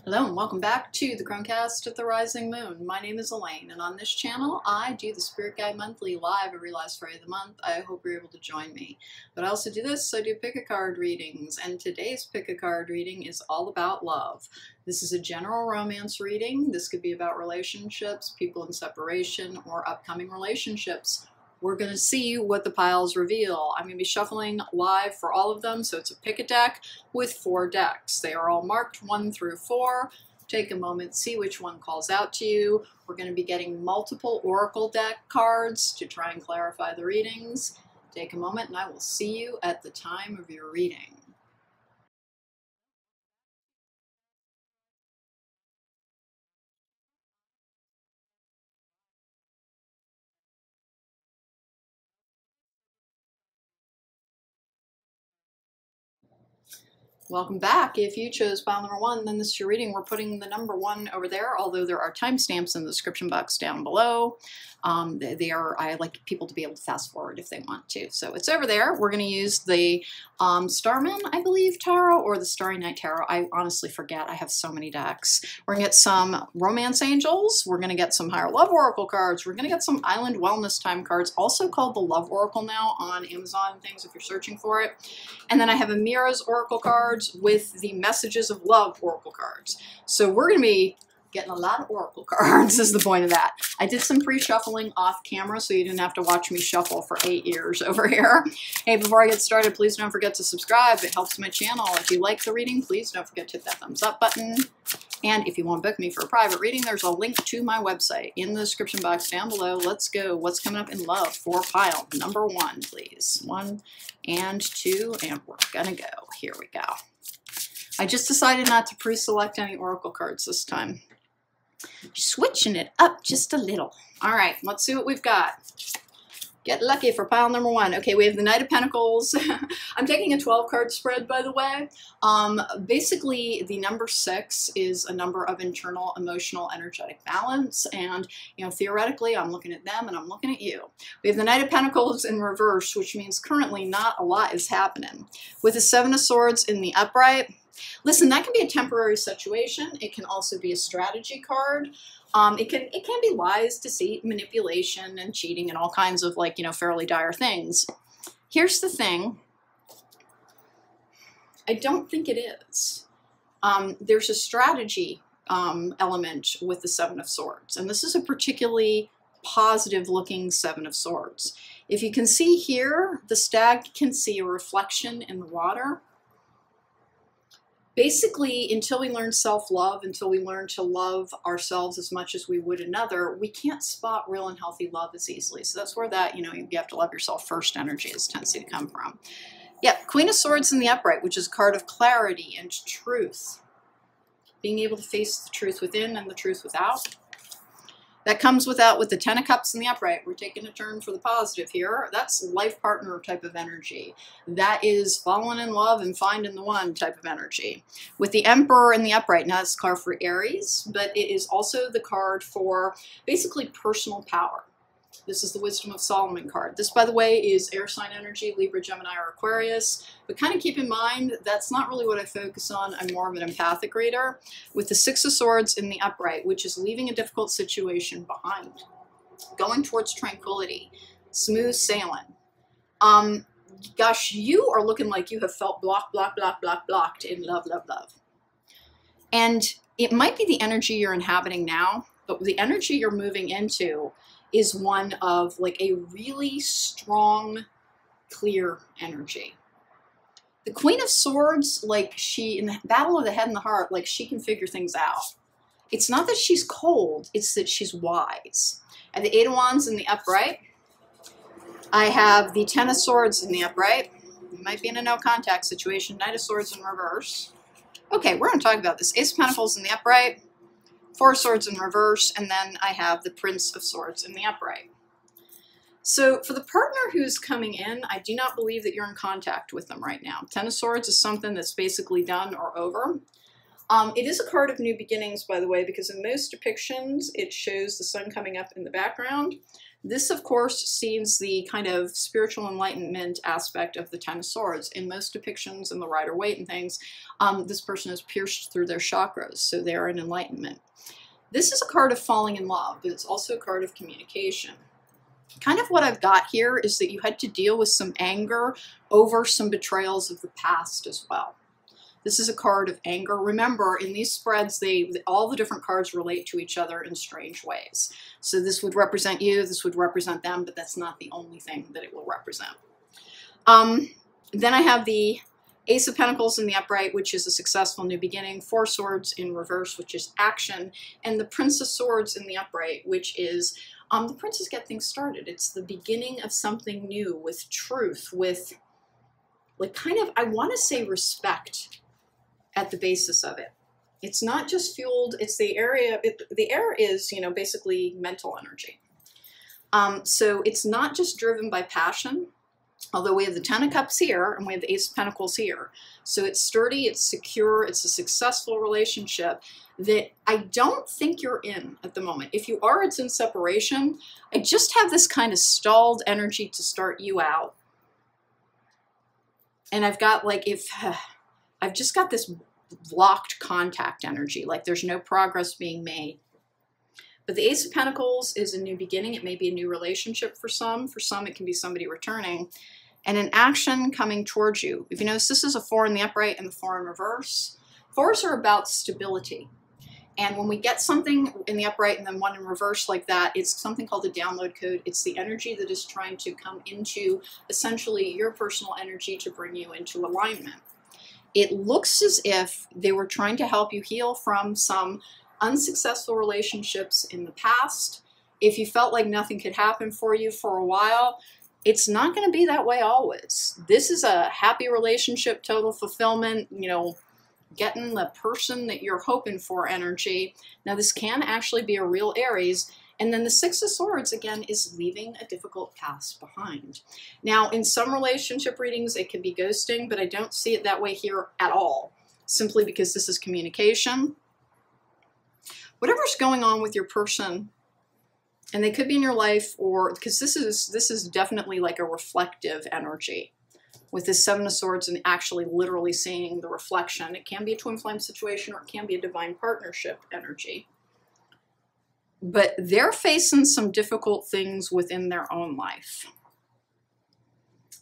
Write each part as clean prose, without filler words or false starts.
Hello and welcome back to the Cronecast at the Rising Moon. My name is Elaine, and on this channel I do the Spirit Guide Monthly live every last Friday of the month. I hope you're able to join me. But I also do this, I do pick-a-card readings, and today's pick-a-card reading is all about love. This is a general romance reading. This could be about relationships, people in separation, or upcoming relationships. We're going to see what the piles reveal. I'm going to be shuffling live for all of them, so it's a pick-a-deck with 4 decks. They are all marked 1 through 4. Take a moment, see which one calls out to you. We're going to be getting multiple Oracle deck cards to try and clarify the readings. Take a moment and I will see you at the time of your reading. Welcome back. If you chose pile number 1, then this is your reading. We're putting the number 1 over there, although there are timestamps in the description box down below. I like people to be able to fast forward if they want to. So it's over there. We're going to use the Starman, I believe, tarot, or the Starry Night tarot. I honestly forget. I have so many decks. We're going to get some Romance Angels. We're going to get some Higher Love Oracle cards. We're going to get some Island Wellness Time cards, also called the Love Oracle now on Amazon and things if you're searching for it. And then I have Amira's Oracle cards with the Messages of Love Oracle cards. So we're going to be getting a lot of Oracle cards is the point of that. I did some pre-shuffling off camera so you didn't have to watch me shuffle for 8 years over here. Hey, before I get started, please don't forget to subscribe. It helps my channel. If you like the reading, please don't forget to hit that thumbs up button. And if you want to book me for a private reading, there's a link to my website in the description box down below. Let's go. What's coming up in love for pile number 1, please? 1 and 2, and we're gonna go. Here we go. I just decided not to pre-select any Oracle cards this time. Switching it up just a little. All right, let's see what we've got. Get lucky for pile number 1. Okay, we have the Knight of Pentacles. I'm taking a 12-card spread, by the way. Basically, the number 6 is a number of internal, emotional, energetic balance. And, you know, theoretically, I'm looking at them and I'm looking at you. We have the Knight of Pentacles in reverse, which means currently not a lot is happening. With the 7 of Swords in the upright. Listen, that can be a temporary situation. It can also be a strategy card. It can be lies, deceit, manipulation, and cheating, and all kinds of, like, you know, fairly dire things. Here's the thing. I don't think it is. There's a strategy element with the 7 of Swords, and this is a particularly positive-looking 7 of Swords. If you can see here, the stag can see a reflection in the water. Basically, until we learn self-love, until we learn to love ourselves as much as we would another, we can't spot real and healthy love as easily. So that's where that, you know, you have to love yourself first energy is tendency to come from. Yep, Queen of Swords in the upright, which is a card of clarity and truth. Being able to face the truth within and the truth without. That comes with the 10 of Cups in the upright. We're taking a turn for the positive here. That's life partner type of energy. That is falling in love and finding the one type of energy. With the Emperor in the upright, now it's a card for Aries, but it is also the card for basically personal power. This is the Wisdom of Solomon card. This, by the way, is air sign energy, Libra, Gemini, or Aquarius. But kind of keep in mind, that's not really what I focus on. I'm more of an empathic reader. With the 6 of Swords in the upright, which is leaving a difficult situation behind. Going towards tranquility. Smooth sailing. Gosh, you are looking like you have felt blocked in love. And it might be the energy you're inhabiting now, but the energy you're moving into is one of like a really strong, clear energy. The Queen of Swords, like she, in the battle of the head and the heart, like she can figure things out. It's not that she's cold, it's that she's wise. And the 8 of Wands in the upright. I have the 10 of Swords in the upright. You might be in a no contact situation. Knight of Swords in reverse. Okay, we're going to talk about this. Ace of Pentacles in the upright. 4 of Swords in reverse, and then I have the Prince of Swords in the upright. So for the partner who's coming in, I do not believe that you're in contact with them right now. 10 of Swords is something that's basically done or over. It is a card of new beginnings, by the way, because in most depictions, it shows the sun coming up in the background. This, of course, sees the kind of spiritual enlightenment aspect of the Ten of Swords. In most depictions in the Rider-Waite and things, this person is pierced through their chakras, so they're in enlightenment. This is a card of falling in love, but it's also a card of communication. Kind of what I've got here is that you had to deal with some anger over some betrayals of the past as well. This is a card of anger. Remember, in these spreads, all the different cards relate to each other in strange ways. So this would represent you, this would represent them, but that's not the only thing that it will represent. Then I have the Ace of Pentacles in the upright, which is a successful new beginning. Four Swords in reverse, which is action. And the Prince of Swords in the upright, which is the princes get things started. It's the beginning of something new with truth, with like kind of, I want to say respect at the basis of it. It's not just fueled, it's the area, the air is, you know, basically mental energy. So it's not just driven by passion, although we have the Ten of Cups here and we have the Ace of Pentacles here. So it's sturdy, it's secure, it's a successful relationship that I don't think you're in at the moment. If you are, it's in separation. I just have this kind of stalled energy to start you out. And I've got like, I've just got this blocked contact energy, like there's no progress being made. But the Ace of Pentacles is a new beginning. It may be a new relationship for some. For some, it can be somebody returning. And an action coming towards you. If you notice, this is a 4 in the upright and the 4 in reverse. 4s are about stability. And when we get something in the upright and then one in reverse like that, it's something called a download code. It's the energy that is trying to come into essentially your personal energy to bring you into alignment. It looks as if they were trying to help you heal from some unsuccessful relationships in the past. If you felt like nothing could happen for you for a while, it's not going to be that way always. This is a happy relationship, total fulfillment, you know, getting the person that you're hoping for energy. Now this can actually be a real Aries. And then the Six of Swords, again, is leaving a difficult past behind. Now, in some relationship readings, it could be ghosting, but I don't see it that way here at all, simply because this is communication. Whatever's going on with your person, and they could be in your life, or because this is definitely like a reflective energy. With this Seven of Swords and actually literally seeing the reflection. It can be a twin flame situation or it can be a divine partnership energy. But they're facing some difficult things within their own life.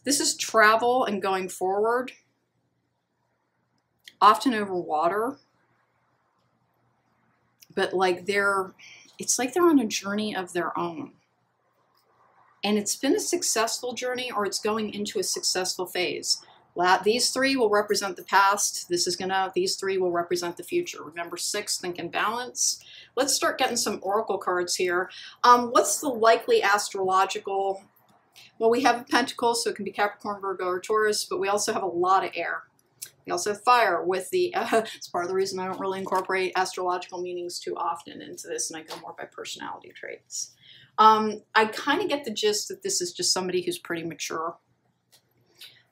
This is travel and going forward, often over water. But like it's like they're on a journey of their own. And it's been a successful journey or it's going into a successful phase. These three will represent the past. These three will represent the future. Remember, 6, think and balance. Let's start getting some oracle cards here. What's the likely astrological? Well, we have a pentacle, so it can be Capricorn, Virgo, or Taurus, but we also have a lot of air. We also have fire with the, it's part of the reason I don't really incorporate astrological meanings too often into this, and I go more by personality traits. I kind of get the gist that this is just somebody who's pretty mature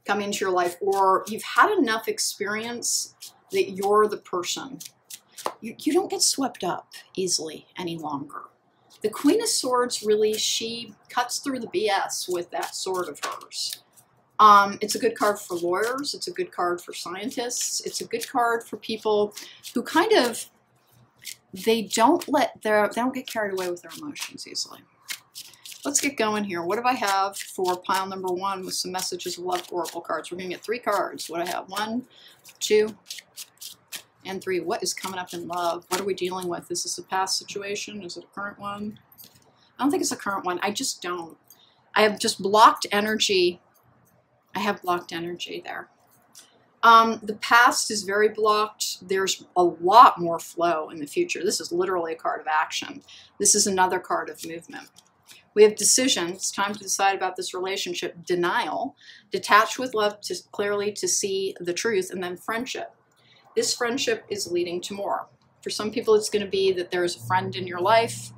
coming into your life, or you've had enough experience that you're the person. You don't get swept up easily any longer. The Queen of Swords, really, she cuts through the BS with that sword of hers. It's a good card for lawyers. It's a good card for scientists. It's a good card for people who kind of, they don't get carried away with their emotions easily. Let's get going here. What do I have for pile number 1 with some messages of love oracle cards? We're going to get 3 cards. What do I have? 1, 2, and 3. What is coming up in love? What are we dealing with? Is this a past situation? Is it a current one? I don't think it's a current one. I just don't. I have just blocked energy. I have blocked energy there. The past is very blocked. There's a lot more flow in the future. This is literally a card of action. This is another card of movement. We have decision. It's time to decide about this relationship. Denial. Detach with love to clearly to see the truth. And then friendship. This friendship is leading to more. For some people, it's going to be that there's a friend in your life.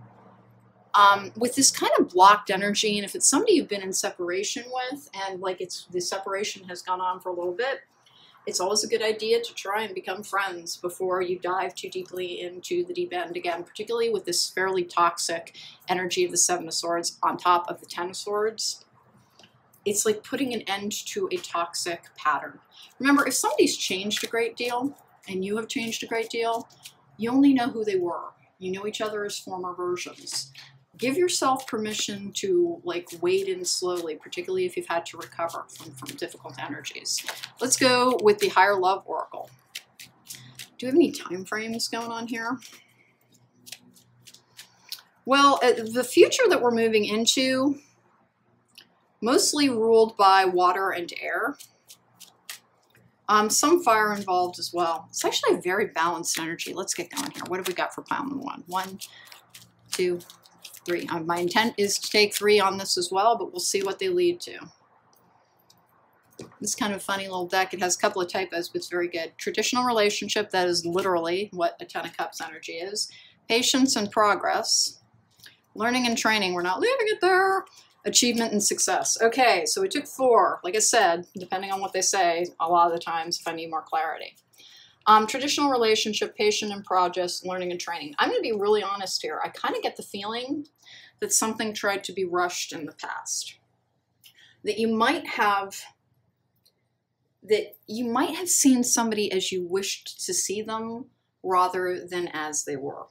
With this kind of blocked energy, and if it's somebody you've been in separation with, and like the separation has gone on for a little bit, It's always a good idea to try and become friends before you dive too deeply into the deep end again, particularly with this fairly toxic energy of the Seven of Swords on top of the Ten of Swords. It's like putting an end to a toxic pattern. Remember, if somebody's changed a great deal and you have changed a great deal, you only know who they were. You know each other as former versions. Give yourself permission to like wade in slowly, particularly if you've had to recover from difficult energies. Let's go with the Higher Love Oracle. Do we have any time frames going on here? Well, the future that we're moving into, mostly ruled by water and air. Some fire involved as well. It's actually a very balanced energy. Let's get going here. What have we got for pile number one? 1, 2, 3. My intent is to take 3 on this as well, but we'll see what they lead to. This kind of funny little deck. It has a couple of typos, but it's very good. Traditional relationship, that is literally what a Ten of Cups energy is. Patience and progress. Learning and training, we're not leaving it there. Achievement and success. Okay, so we took 4. Like I said, depending on what they say, a lot of the times if I need more clarity. Traditional relationship, patient and progress, learning and training. I'm going to be really honest here. I kind of get the feeling that something tried to be rushed in the past. That you might have seen somebody as you wished to see them rather than as they were.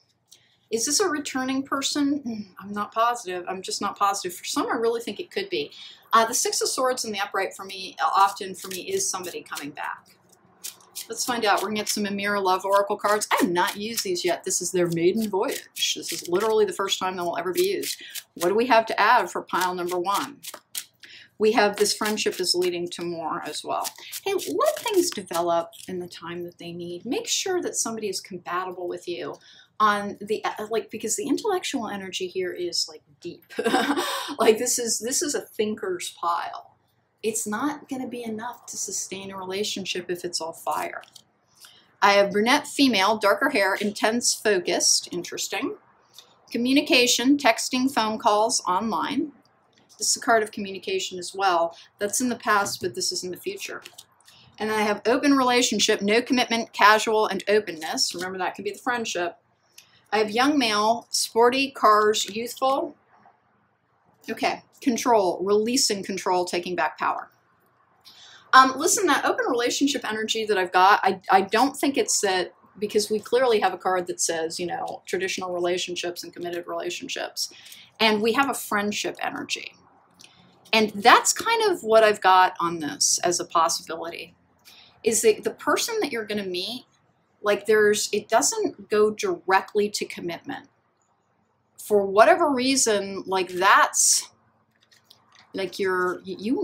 Is this a returning person? I'm not positive. I'm just not positive. For some, I really think it could be. The Six of Swords in the upright for me, often for me, is somebody coming back. Let's find out. We're going to get some Amira Love Oracle cards. I have not used these yet. This is their maiden voyage. This is literally the first time they will ever be used. What do we have to add for pile number 1? We have this friendship is leading to more as well. Hey, let things develop in the time that they need. Make sure that somebody is compatible with you on the, because the intellectual energy here is like deep. Like this is a thinker's pile. It's not going to be enough to sustain a relationship if it's all fire. I have brunette female, darker hair, intense, focused, interesting. Communication, texting, phone calls, online. This is a card of communication as well. That's in the past, but this is in the future. And then I have open relationship, no commitment, casual, and openness. Remember, that can be the friendship. I have young male, sporty, cars, youthful. Okay, control, releasing control, taking back power. Listen, that open relationship energy that I've got, I don't think it's that, because we clearly have a card that says, you know, traditional relationships and committed relationships. And we have a friendship energy. And that's kind of what I've got on this as a possibility. Is that the person that you're going to meet, like it doesn't go directly to commitment. For whatever reason, like that's, like you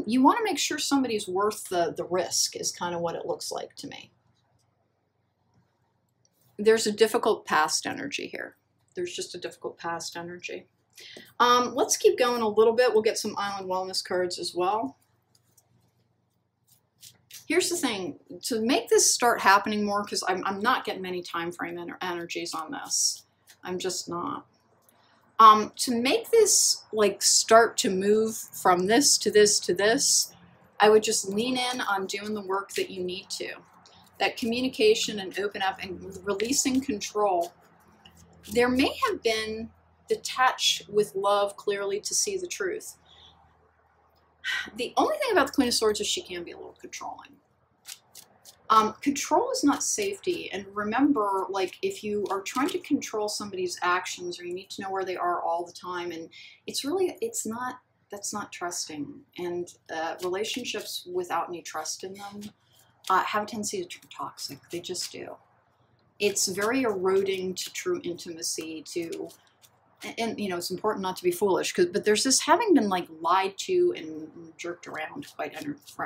want to make sure somebody's worth the risk is kind of what it looks like to me. There's a difficult past energy here. There's just a difficult past energy. Let's keep going a little bit. We'll get some Island Wellness cards as well. Here's the thing. To make this start happening more, because I'm not getting many time frame energies on this. I'm just not. To make this like start to move from this to this to this, I would just lean in on doing the work that you need to. That communication and open up and releasing control. There may have been detach with love clearly to see the truth. The only thing about the Queen of Swords is she can be a little controlling. Control is not safety. And remember, like if you are trying to control somebody's actions or you need to know where they are all the time, and that's not trusting. And relationships without any trust in them have a tendency to turn toxic. They just do. It's very eroding to true intimacy, and you know, it's important not to be foolish, but there's this having been like lied to and jerked around quite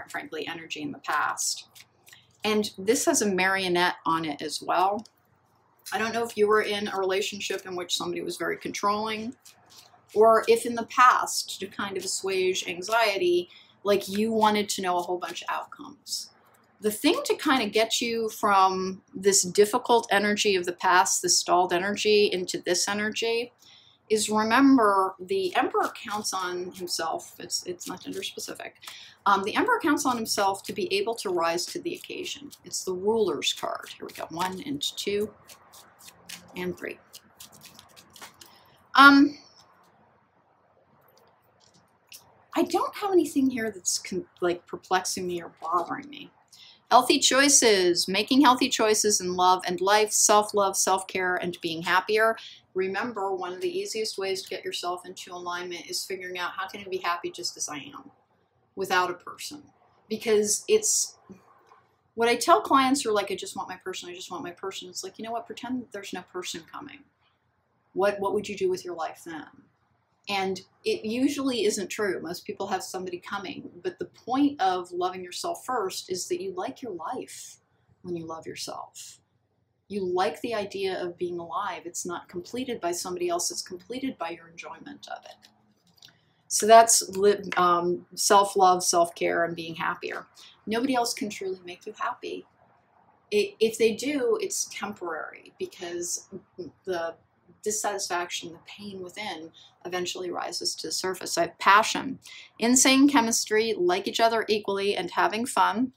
frankly energy in the past. And this has a marionette on it as well. I don't know if you were in a relationship in which somebody was very controlling, or if in the past, to kind of assuage anxiety, like you wanted to know a whole bunch of outcomes. The thing to kind of get you from this difficult energy of the past, this stalled energy, into this energy, is remember the Emperor counts on himself. It's not gender specific. The Emperor counts on himself to be able to rise to the occasion. It's the Ruler's card. Here we go. 1 and 2 and 3. I don't have anything here that's like perplexing me or bothering me. Healthy choices, making healthy choices in love and life, self-love, self-care, and being happier. Remember, one of the easiest ways to get yourself into alignment is figuring out how can I be happy just as I am without a person. Because it's what I tell clients who are like, I just want my person, I just want my person. It's like, you know what, pretend there's no person coming. What would you do with your life then? And it usually isn't true. Most people have somebody coming. But the point of loving yourself first is that you like your life when you love yourself. You like the idea of being alive. It's not completed by somebody else. It's completed by your enjoyment of it. So that's self-love, self-care, and being happier. Nobody else can truly make you happy. If they do, it's temporary because the dissatisfaction, the pain within eventually rises to the surface. I have passion, insane chemistry, like each other equally, and having fun.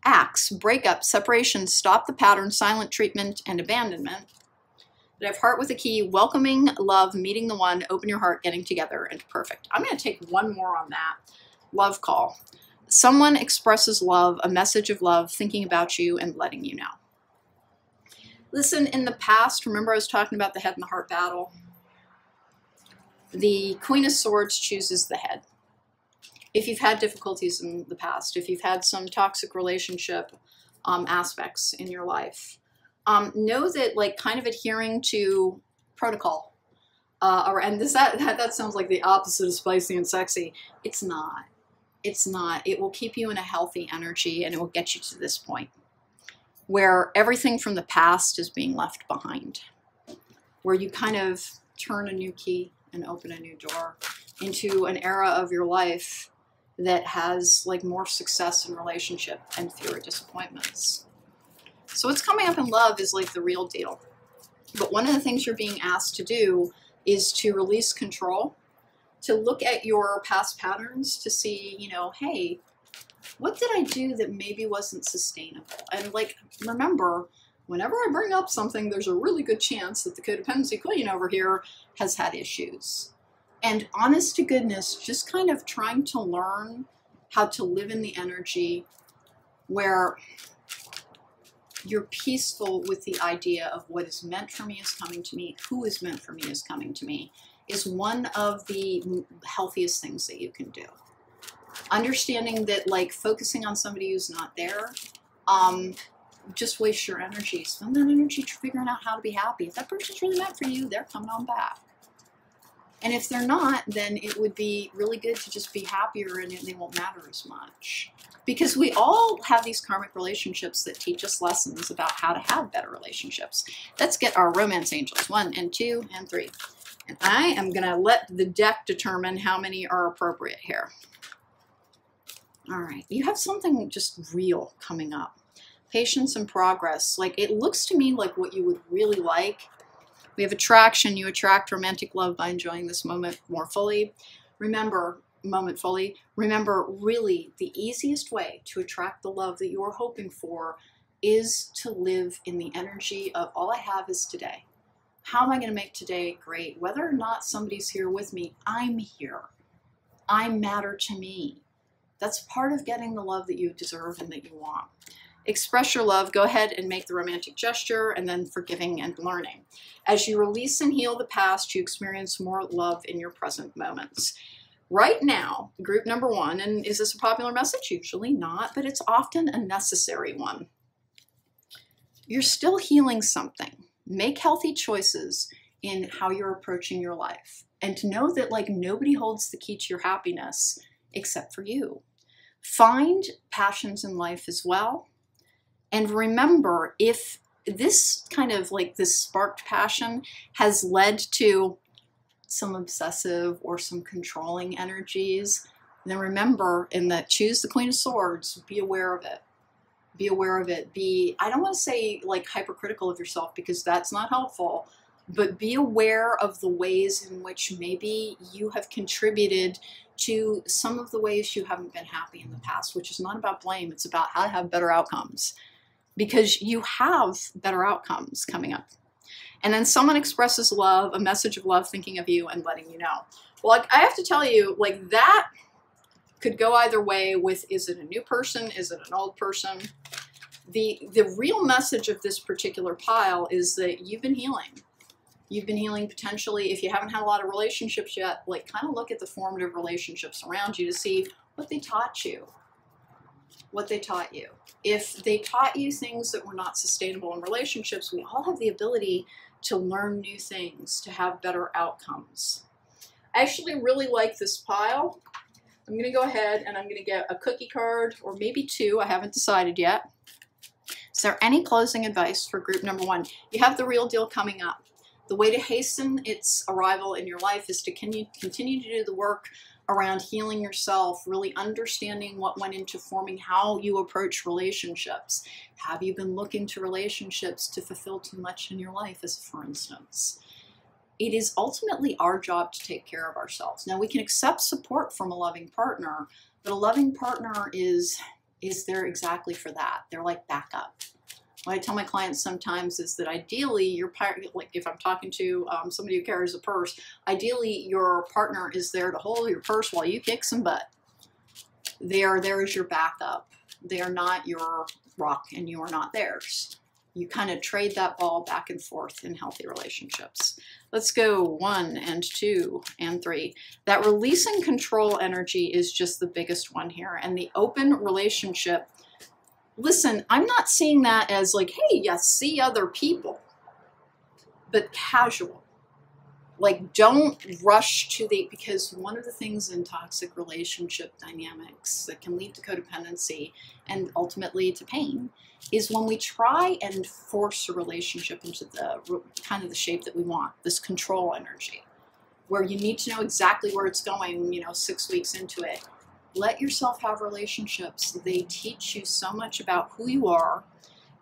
Acts, breakup, separation, stop the pattern, silent treatment, and abandonment. But I have heart with a key, welcoming, love, meeting the one, open your heart, getting together, and perfect. I'm going to take one more on that. Love call. Someone expresses love, a message of love, thinking about you and letting you know. Listen, in the past, remember I was talking about the head and the heart battle? The Queen of Swords chooses the head. If you've had difficulties in the past, if you've had some toxic relationship aspects in your life, know that like kind of adhering to protocol, and that sounds like the opposite of spicy and sexy. It's not. It's not. It will keep you in a healthy energy and it will get you to this point where everything from the past is being left behind, where you kind of turn a new key and open a new door into an era of your life that has like more success in relationship and fewer disappointments. So what's coming up in love is like the real deal. But one of the things you're being asked to do is to release control, to look at your past patterns to see, you know, hey, what did I do that maybe wasn't sustainable? And like, remember, whenever I bring up something, there's a really good chance that the codependency queen over here has had issues. And honest to goodness, just kind of trying to learn how to live in the energy where you're peaceful with the idea of what is meant for me is coming to me, who is meant for me is coming to me, is one of the healthiest things that you can do. Understanding that like focusing on somebody who's not there just wastes your energy. Spend that energy figuring out how to be happy. If that person's really meant for you, they're coming on back. And if they're not, then it would be really good to just be happier and they won't matter as much. Because we all have these karmic relationships that teach us lessons about how to have better relationships. Let's get our romance angels, 1 and 2 and 3. And I am going to let the deck determine how many are appropriate here. All right, you have something just real coming up. Patience and progress. Like, it looks to me like what you would really like. We have attraction. You attract romantic love by enjoying this moment more fully. Remember, remember, really, the easiest way to attract the love that you're hoping for is to live in the energy of all I have is today. How am I going to make today great? Whether or not somebody's here with me, I'm here. I matter to me. That's part of getting the love that you deserve and that you want. Express your love. Go ahead and make the romantic gesture, and then forgiving and learning. As you release and heal the past, you experience more love in your present moments. Right now, group number 1, and is this a popular message? Usually not, but it's often a necessary one. You're still healing something. Make healthy choices in how you're approaching your life. And to know that like nobody holds the key to your happiness except for you. Find passions in life as well. And remember, if this kind of like this sparked passion has led to some obsessive or some controlling energies, then remember in that choose the Queen of Swords, be aware of it. Be aware of it. I don't want to say like hypercritical of yourself because that's not helpful, but be aware of the ways in which maybe you have contributed to some of the ways you haven't been happy in the past, which is not about blame. It's about how to have better outcomes, because you have better outcomes coming up. And then someone expresses love, a message of love, thinking of you and letting you know. Well, I have to tell you, like, that could go either way with, is it a new person? Is it an old person? The real message of this particular pile is that you've been healing. You've been healing potentially. If you haven't had a lot of relationships yet, like, kind of look at the formative relationships around you to see what they taught you. What they taught you. If they taught you things that were not sustainable in relationships, we all have the ability to learn new things, to have better outcomes. I actually really like this pile. I'm going to go ahead and I'm going to get a cookie card, or maybe two. I haven't decided yet. Is there any closing advice for group number one? You have the real deal coming up. The way to hasten its arrival in your life is to continue to do the work around healing yourself, really understanding what went into forming how you approach relationships. Have you been looking to relationships to fulfill too much in your life, as for instance? It is ultimately our job to take care of ourselves. Now, we can accept support from a loving partner, but a loving partner is there exactly for that. They're like backup. What I tell my clients sometimes is that ideally your partner, like if I'm talking to somebody who carries a purse, ideally your partner is there to hold your purse while you kick some butt. They are there as your backup. They are not your rock and you are not theirs. You kind of trade that ball back and forth in healthy relationships. Let's go 1 and 2 and 3. That release and control energy is just the biggest one here. And the open relationship, listen, I'm not seeing that as like, hey, you see other people, but casual. Like, don't rush to because one of the things in toxic relationship dynamics that can lead to codependency and ultimately to pain is when we try and force a relationship into the kind of the shape that we want, this control energy, where you need to know exactly where it's going, 6 weeks into it. Let yourself have relationships. They teach you so much about who you are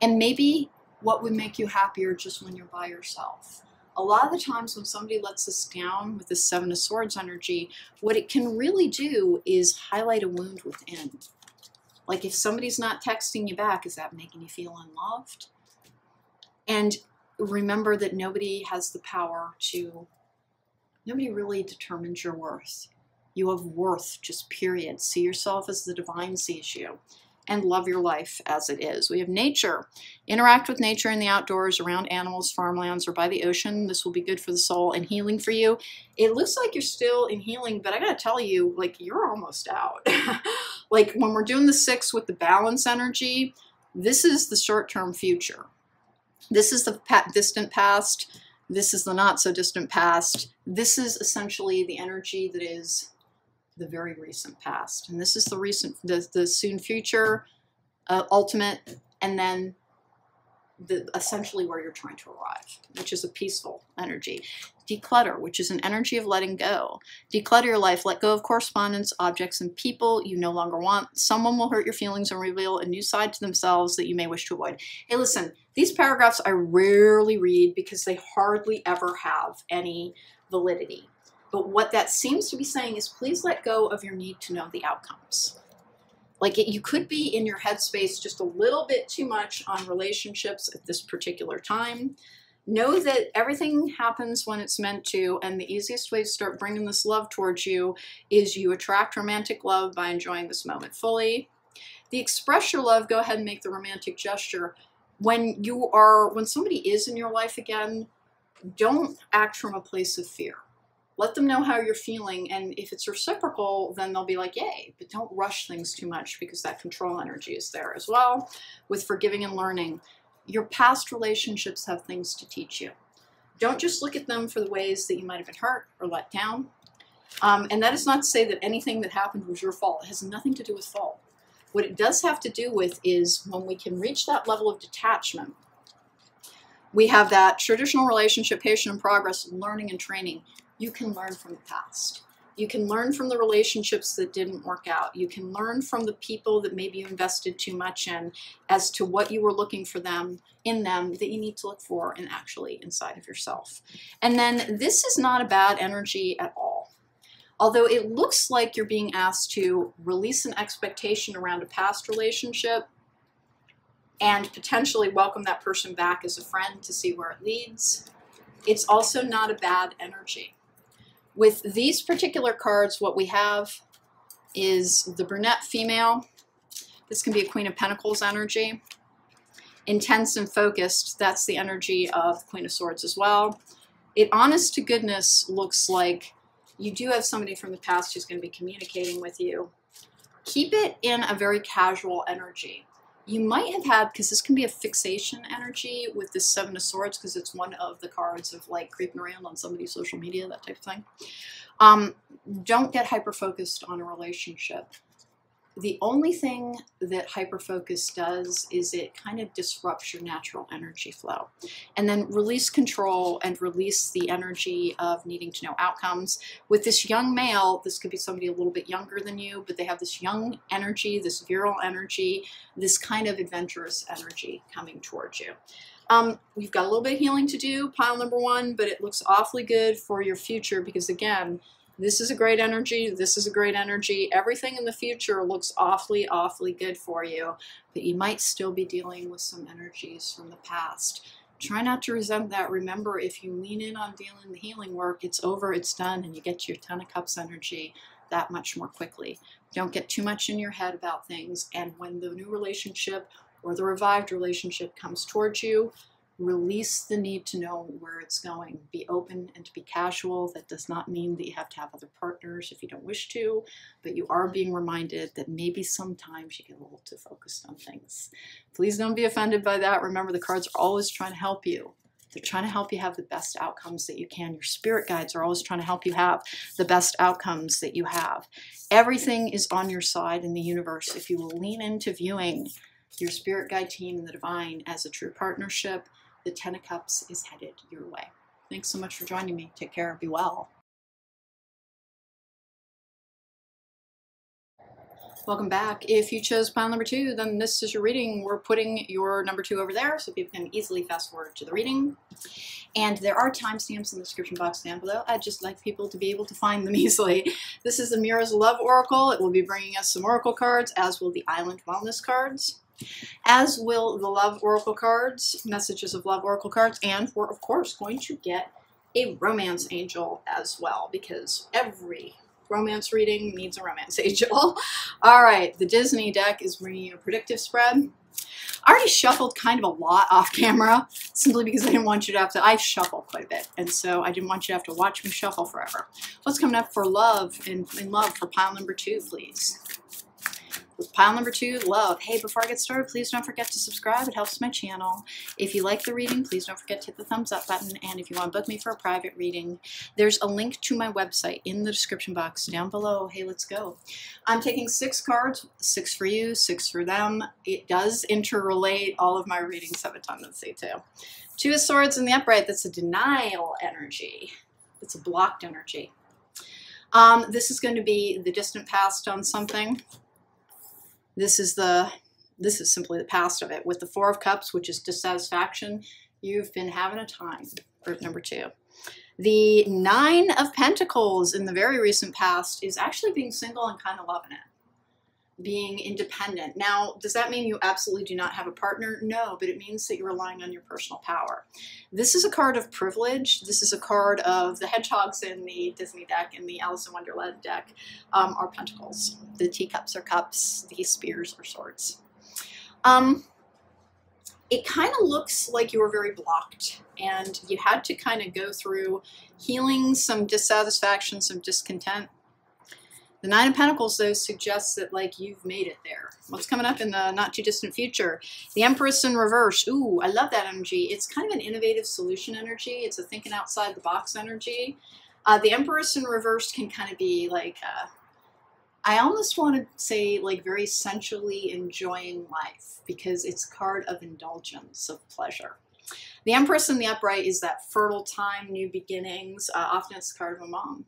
and maybe what would make you happier just when you're by yourself. A lot of the times when somebody lets us down with the 7 of Swords energy, what it can really do is highlight a wound within. Like if somebody's not texting you back, is that making you feel unloved? And remember that nobody has the power to, nobody really determines your worth. You have worth, just period. See yourself as the divine sees you and love your life as it is. We have nature. Interact with nature in the outdoors, around animals, farmlands, or by the ocean. This will be good for the soul and healing for you. It looks like you're still in healing, but I gotta tell you, like, you're almost out. Like when we're doing the 6 with the balance energy, this is the short-term future. This is the distant past. This is the not so distant past. This is essentially the energy that is the very recent past, and this is the recent, the soon future, ultimate, and then essentially where you're trying to arrive, which is a peaceful energy. Declutter, which is an energy of letting go. Declutter your life. Let go of correspondence, objects, and people you no longer want. Someone will hurt your feelings and reveal a new side to themselves that you may wish to avoid. Hey, listen, these paragraphs I rarely read because they hardly ever have any validity. But what that seems to be saying is please let go of your need to know the outcomes. Like you could be in your headspace just a little bit too much on relationships at this particular time. Know that everything happens when it's meant to, and the easiest way to start bringing this love towards you is you attract romantic love by enjoying this moment fully. The express your love, go ahead and make the romantic gesture. When somebody is in your life again, don't act from a place of fear. Let them know how you're feeling, and if it's reciprocal, then they'll be like, yay, but don't rush things too much because that control energy is there as well. With forgiving and learning, your past relationships have things to teach you. Don't just look at them for the ways that you might have been hurt or let down. And that is not to say that anything that happened was your fault. It has nothing to do with fault. What it does have to do with is when we can reach that level of detachment, we have that traditional relationship, patient and progress, learning and training. You can learn from the past. You can learn from the relationships that didn't work out. You can learn from the people that maybe you invested too much in as to what you were looking for them in them that you need to look for and actually inside of yourself. And then this is not a bad energy at all. Although it looks like you're being asked to release an expectation around a past relationship and potentially welcome that person back as a friend to see where it leads. It's also not a bad energy. With these particular cards, what we have is the brunette female. This can be a Queen of Pentacles energy. Intense and focused, that's the energy of the Queen of Swords as well. It, honest to goodness, looks like you do have somebody from the past who's going to be communicating with you. Keep it in a very casual energy. You might have had, because this can be a fixation energy with this Seven of Swords, because it's one of the cards of like creeping around on somebody's social media, that type of thing. Don't get hyper-focused on a relationship. The only thing that hyper-focus does is it kind of disrupts your natural energy flow. And then release control and release the energy of needing to know outcomes. With this young male, this could be somebody a little bit younger than you, but they have this young energy, this virile energy, this kind of adventurous energy coming towards you. We've got a little bit of healing to do, pile number one, but it looks awfully good for your future because, again, this is a great energy. This is a great energy. Everything in the future looks awfully, awfully good for you, but you might still be dealing with some energies from the past. Try not to resent that. Remember, if you lean in on dealing the healing work, it's over, it's done, and you get your Ten of Cups energy that much more quickly. Don't get too much in your head about things, and when the new relationship or the revived relationship comes towards you, release the need to know where it's going. Be open and to be casual. That does not mean that you have to have other partners if you don't wish to, but you are being reminded that maybe sometimes you get a little too focused on things. Please don't be offended by that. Remember, the cards are always trying to help you. They're trying to help you have the best outcomes that you can. Your spirit guides are always trying to help you have the best outcomes that you have. Everything is on your side in the universe if you will lean into viewing your spirit guide team and the divine as a true partnership. The Ten of Cups is headed your way. Thanks so much for joining me. Take care. Be well. Welcome back. If you chose pile number two, then this is your reading. We're putting your number two over there so people can easily fast forward to the reading. And there are timestamps in the description box down below. I'd just like people to be able to find them easily. This is the Mira's Love Oracle. It will be bringing us some oracle cards, as will the Island Wellness cards. As will the Love Oracle cards, Messages of Love Oracle cards, and we're, of course, going to get a Romance Angel as well, because every romance reading needs a Romance Angel. All right, the Disney deck is bringing you a predictive spread. I already shuffled kind of a lot off camera, simply because I didn't want you to have to, I shuffle quite a bit, and so I didn't want you to have to watch me shuffle forever. What's coming up for love, in love for pile number two, please? With pile number two, love. Hey, before I get started, please don't forget to subscribe. It helps my channel. If you like the reading, please don't forget to hit the thumbs up button. And if you want to book me for a private reading, there's a link to my website in the description box down below. Hey, let's go. I'm taking 6 cards, 6 for you, 6 for them. It does interrelate. All of my readings have a tendency to. 2 of Swords in the upright. That's a denial energy. It's a blocked energy. This is going to be the distant past on something. This is simply the past of it. With the 4 of Cups, which is dissatisfaction, you've been having a time, for number 2. The 9 of Pentacles in the very recent past is actually being single and kind of loving it. Being independent. Now, does that mean you absolutely do not have a partner? No, but it means that you're relying on your personal power. This is a card of privilege. This is a card of the hedgehogs in the Disney deck and the Alice in Wonderland deck are pentacles. The teacups are cups. The spears are swords. It kind of looks like you were very blocked and you had to kind of go through healing some dissatisfaction, some discontent. The 9 of Pentacles, though, suggests that, like, you've made it there. What's coming up in the not-too-distant future? The Empress in reverse. Ooh, I love that energy. It's kind of an innovative solution energy. It's a thinking outside the box energy. The Empress in reverse can kind of be, like, I almost want to say, like, very sensually enjoying life, because it's a card of indulgence, of pleasure. The Empress in the upright is that fertile time, new beginnings. Often it's a card of a mom.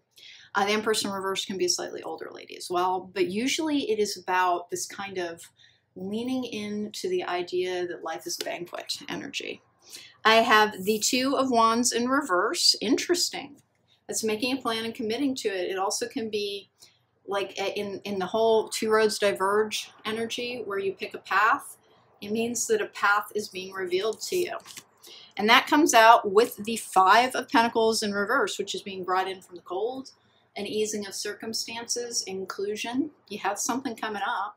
The Empress in reverse can be a slightly older lady as well, but usually it is about this kind of leaning into the idea that life is a banquet energy. I have the Two of Wands in reverse. Interesting. That's making a plan and committing to it. It also can be like in the whole two roads diverge energy where you pick a path. It means that a path is being revealed to you. And that comes out with the Five of Pentacles in reverse, which is being brought in from the cold, an easing of circumstances, inclusion. You have something coming up.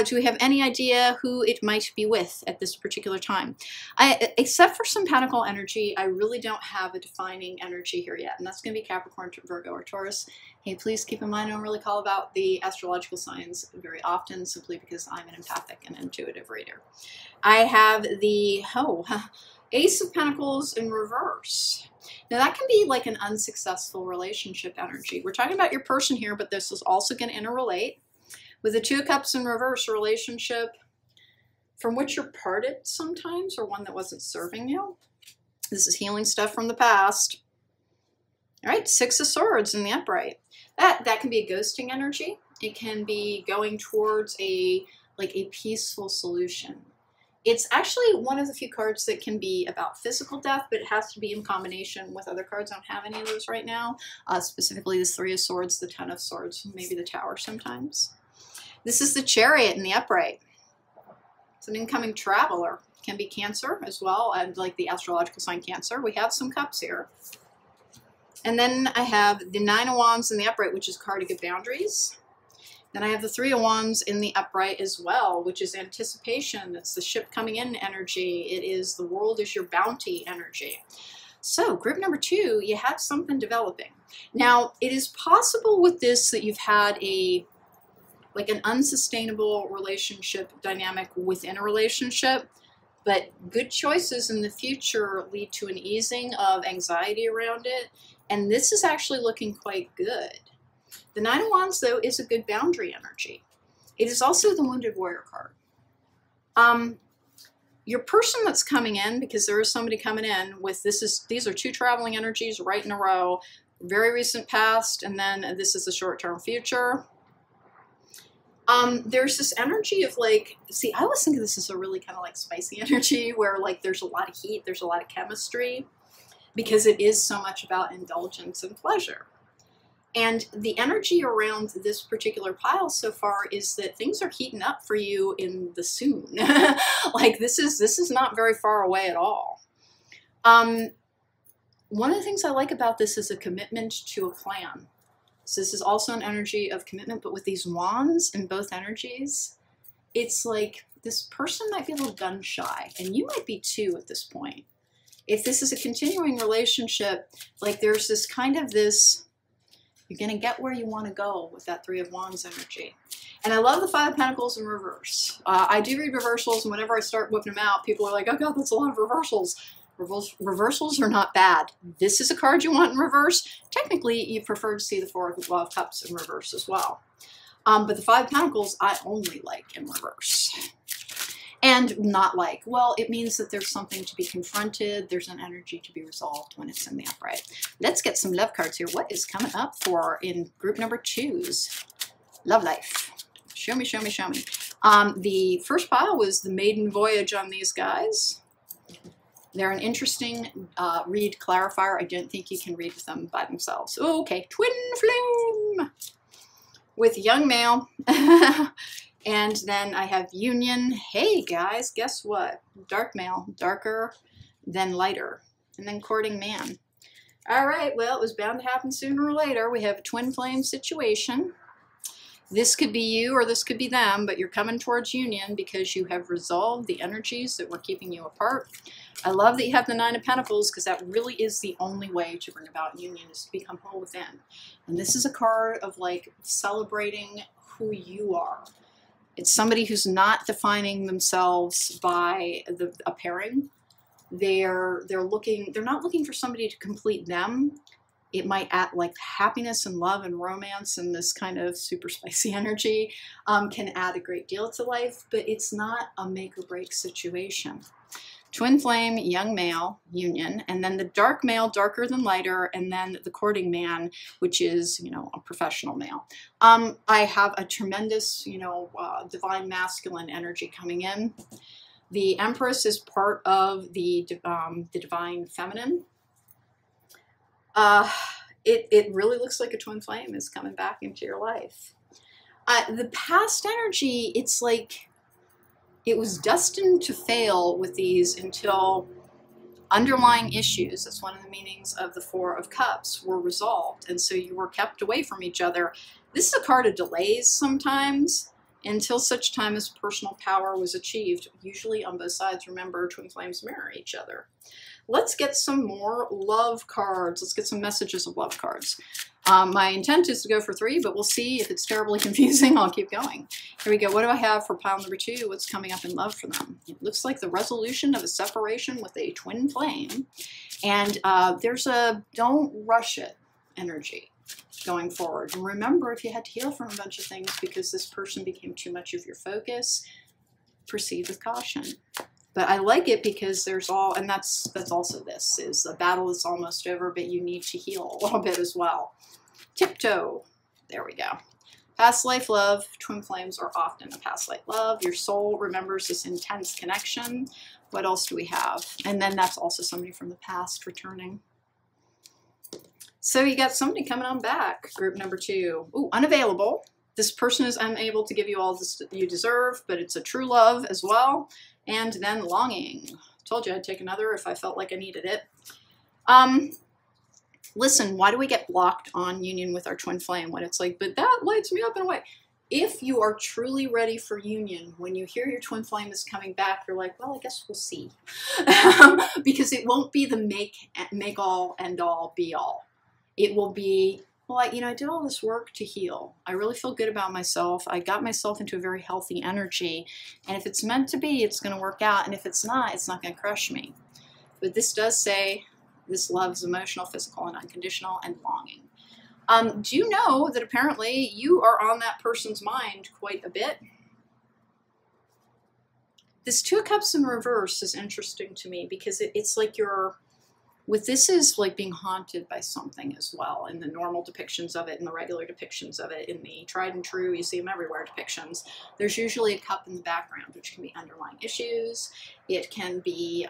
Do we have any idea who it might be with at this particular time? Except for some Pentacle energy, I really don't have a defining energy here yet, and that's going to be Capricorn, Virgo, or Taurus. Hey, please keep in mind I don't really call about the astrological signs very often, simply because I'm an empathic and intuitive reader. I have the Ace of Pentacles in reverse. Now that can be like an unsuccessful relationship energy. We're talking about your person here, but this is also going to interrelate. With the Two of Cups in reverse, a relationship from which you're parted sometimes, or one that wasn't serving you. This is healing stuff from the past. All right, Six of Swords in the upright. That can be a ghosting energy. It can be going towards a peaceful solution. It's actually one of the few cards that can be about physical death, but it has to be in combination with other cards. I don't have any of those right now. Specifically, this Three of Swords, the Ten of Swords, maybe the Tower sometimes. This is the Chariot in the upright. It's an incoming traveler. Can be Cancer as well, and like the astrological sign Cancer. We have some cups here. And then I have the Nine of Wands in the upright, which is card to give boundaries. Then I have the Three of Wands in the upright as well, which is anticipation. It's the ship coming in energy. It is the world is your bounty energy. So group number 2, you have something developing. Now, it is possible with this that you've had an unsustainable relationship dynamic within a relationship, but good choices in the future lead to an easing of anxiety around it, and this is actually looking quite good. The Nine of Wands, though, is a good boundary energy. It is also the Wounded Warrior card. Your person that's coming in, because there is somebody coming in with these are two traveling energies right in a row, very recent past, and then this is the short-term future. There's this energy of I always think of this as a really kind of like spicy energy where there's a lot of heat, there's a lot of chemistry, because it is so much about indulgence and pleasure. And the energy around this particular pile so far is that things are heating up for you in the soon. This is not very far away at all. One of the things I like about this is a commitment to a plan. So this is also an energy of commitment, but with these wands in both energies, it's like this person might be a little gun shy, and you might be too at this point. If this is a continuing relationship, there's this kind of you're going to get where you want to go with that Three of Wands energy. And I love the Five of Pentacles in reverse. I do read reversals, and whenever I start whipping them out, people are like, oh God, that's a lot of reversals. Reversals are not bad. This is a card you want in reverse. Technically, you prefer to see the Four of Cups in reverse as well. But the Five of Pentacles, I only like in reverse. And not well, it means that there's something to be confronted. There's an energy to be resolved when it's in the upright. Let's get some love cards here. What is coming up for in group number 2's love life? Show me, show me, show me. The first pile was the maiden voyage on these guys. They're an interesting read clarifier. I don't think you can read with them by themselves. Okay, twin flame with young male. And then I have union. Hey guys, guess what? Dark male, darker than lighter. And then courting man. All right, well, it was bound to happen sooner or later. We have a twin flame situation. This could be you or this could be them, but you're coming towards union because you have resolved the energies that were keeping you apart. I love that you have the Nine of Pentacles because that really is the only way to bring about union, is to become whole within. And this is a card of celebrating who you are. It's somebody who's not defining themselves by a pairing. They're not looking for somebody to complete them. It might add happiness and love and romance and this kind of super spicy energy can add a great deal to life, but it's not a make or break situation. twin flame, young male, union, and then the dark male, darker than lighter, and then the courting man, which is, you know, a professional male. I have a tremendous, you know, divine masculine energy coming in. The Empress is part of the divine feminine. It really looks like a twin flame is coming back into your life. The past energy, it's like it was destined to fail with these until underlying issues, that's one of the meanings of the Four of Cups, were resolved. And so you were kept away from each other. This is a card of delays sometimes, until such time as personal power was achieved, usually on both sides. Remember, twin flames mirror each other. Let's get some more love cards. Let's get some messages of love cards. My intent is to go for 3, but we'll see. If it's terribly confusing, I'll keep going. Here we go. What do I have for pile number 2? What's coming up in love for them? It looks like the resolution of a separation with a twin flame. And there's a don't rush it energy going forward. And remember, if you had to heal from a bunch of things because this person became too much of your focus, proceed with caution. But I like it because there's all, and that's also this, is the battle is almost over, but you need to heal a little bit as well. Tiptoe. There we go. Past life love. Twin flames are often a past life love. Your soul remembers this intense connection. What else do we have? And then that's also somebody from the past returning. So you got somebody coming on back. Group number 2. Ooh, unavailable. This person is unable to give you all this you deserve, but it's a true love as well. And then longing. Told you I'd take another if I felt like I needed it. Listen, why do we get blocked on union with our twin flame when it's like, but that lights me up in a way? If you are truly ready for union, when you hear your twin flame is coming back, you're like, well, I guess we'll see. Because it won't be the make all, end all, be all. It will be, well, I did all this work to heal. I really feel good about myself. I got myself into a very healthy energy. And if it's meant to be, it's going to work out. And if it's not going to crush me. But this does say this love is emotional, physical, and unconditional, and longing. Do you know that apparently you are on that person's mind quite a bit? This 2 of Cups in reverse is interesting to me because it's like you're, with this is like being haunted by something as well, in the normal depictions of it, in the regular depictions of it, in the tried and true, you see them everywhere depictions. There's usually a cup in the background, which can be underlying issues. It can be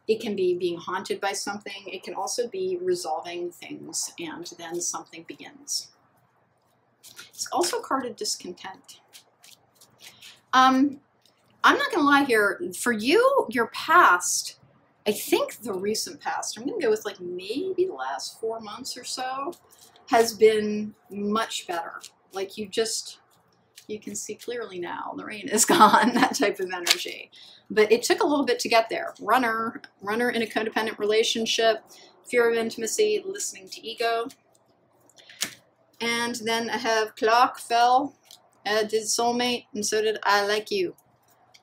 being haunted by something. It can also be resolving things, and then something begins. It's also a card of discontent. I'm not going to lie here. For you, your past, I think the recent past, I'm going to go with like maybe the last 4 months or so, has been much better. Like you can see clearly now, the rain is gone, that type of energy. But it took a little bit to get there. Runner in a codependent relationship, fear of intimacy, listening to ego. And then I have clock fell, did soulmate, and so did I like you.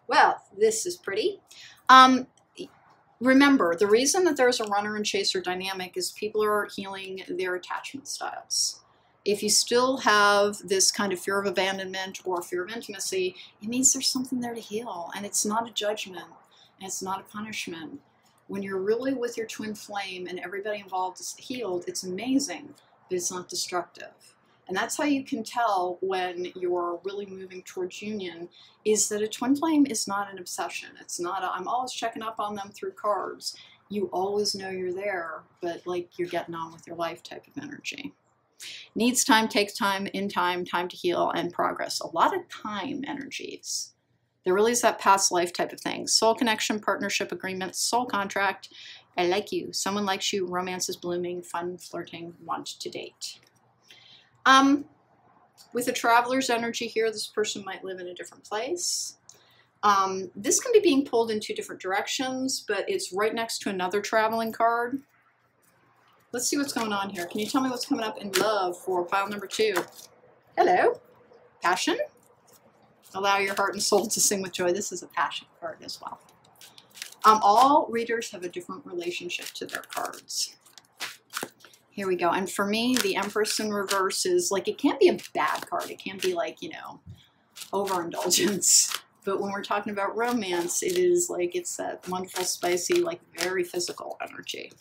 Well, this is pretty. Remember, the reason that there's a runner and chaser dynamic is people are healing their attachment styles. If you still have this kind of fear of abandonment or fear of intimacy, it means there's something there to heal. And it's not a judgment, and it's not a punishment. When you're really with your twin flame and everybody involved is healed, it's amazing, but it's not destructive. And that's how you can tell when you're really moving towards union, is that a twin flame is not an obsession. It's not I'm always checking up on them through cards. You always know you're there, but like you're getting on with your life type of energy. Needs time, takes time, time to heal, and progress. A lot of time energies. There really is that past life type of thing. Soul connection, partnership agreement, soul contract. I like you. Someone likes you. Romance is blooming. Fun, flirting, want to date. With a traveler's energy here, this person might live in a different place. This can be being pulled in 2 different directions, but it's right next to another traveling card. Let's see what's going on here. Can you tell me what's coming up in love for pile number 2? Hello. Passion. Allow your heart and soul to sing with joy. This is a passion card as well. All readers have a different relationship to their cards. Here we go. And for me, the Empress in reverse is like, it can't be a bad card. It can't be like, overindulgence. But when we're talking about romance, it is like, it's that wonderful, spicy, like very physical energy.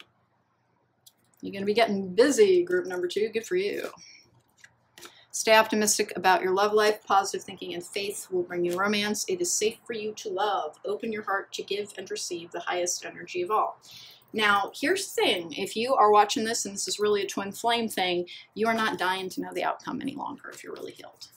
You're going to be getting busy, group number 2. Good for you. Stay optimistic about your love life. Positive thinking and faith will bring you romance. It is safe for you to love. Open your heart to give and receive the highest energy of all. Now, here's the thing. If you are watching this, and this is really a twin flame thing, you are not dying to know the outcome any longer if you're really healed.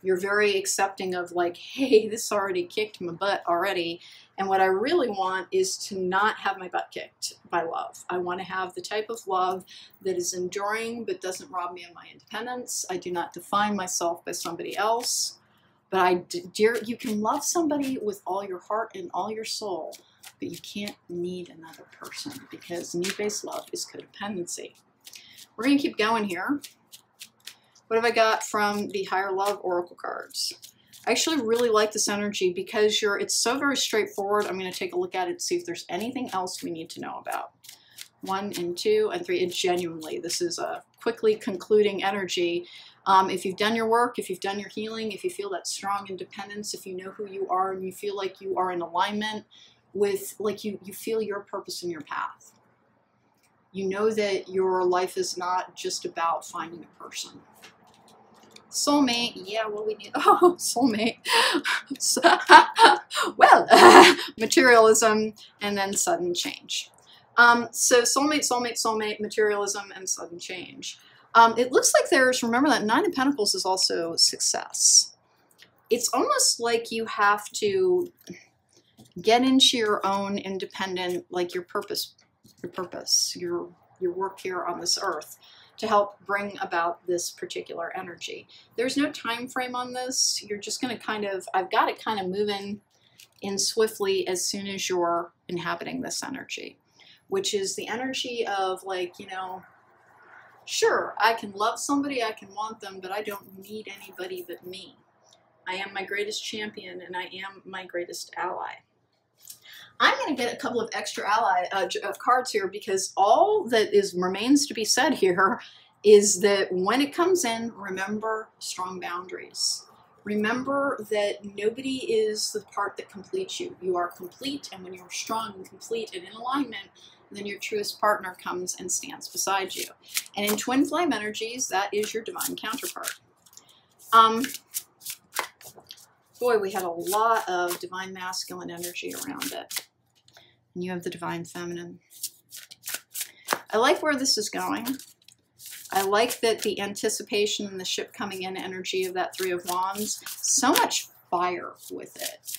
You're very accepting of like, hey, this already kicked my butt already. And what I really want is to not have my butt kicked by love. I want to have the type of love that is enduring but doesn't rob me of my independence. I do not define myself by somebody else. But you can love somebody with all your heart and all your soul, but you can't need another person because need-based love is codependency. We're going to keep going here. What have I got from the Higher Love Oracle cards? I actually really like this energy because it's so very straightforward. I'm going to take a look at it and see if there's anything else we need to know about. 1 and 2 and 3. And genuinely, this is a quickly concluding energy. If you've done your work, if you've done your healing, if you feel that strong independence, if you know who you are and you feel like you are in alignment with, like you feel your purpose and your path. You know that your life is not just about finding a person. Soulmate, yeah, what we need. Oh, soulmate. Well, materialism and then sudden change. So soulmate, materialism, and sudden change. It looks like remember that 9 of Pentacles is also success. It's almost like you have to get into your own independent, like your purpose, your work here on this earth, to help bring about this particular energy. There's no time frame on this. You're just going to I've got it kind of moving in swiftly as soon as you're inhabiting this energy, which is the energy of like, you know, sure, I can love somebody, I can want them, but I don't need anybody but me. I am my greatest champion and I am my greatest ally. I'm going to get a couple of extra cards here because all that remains to be said here is that when it comes in, remember strong boundaries. Remember that nobody is the part that completes you. You are complete, and when you're strong and complete and in alignment, then your truest partner comes and stands beside you. And in twin flame energies, that is your divine counterpart. Boy, we had a lot of divine masculine energy around it. And you have the divine feminine. I like where this is going. I like that the anticipation and the ship coming in energy of that 3 of Wands, so much fire with it.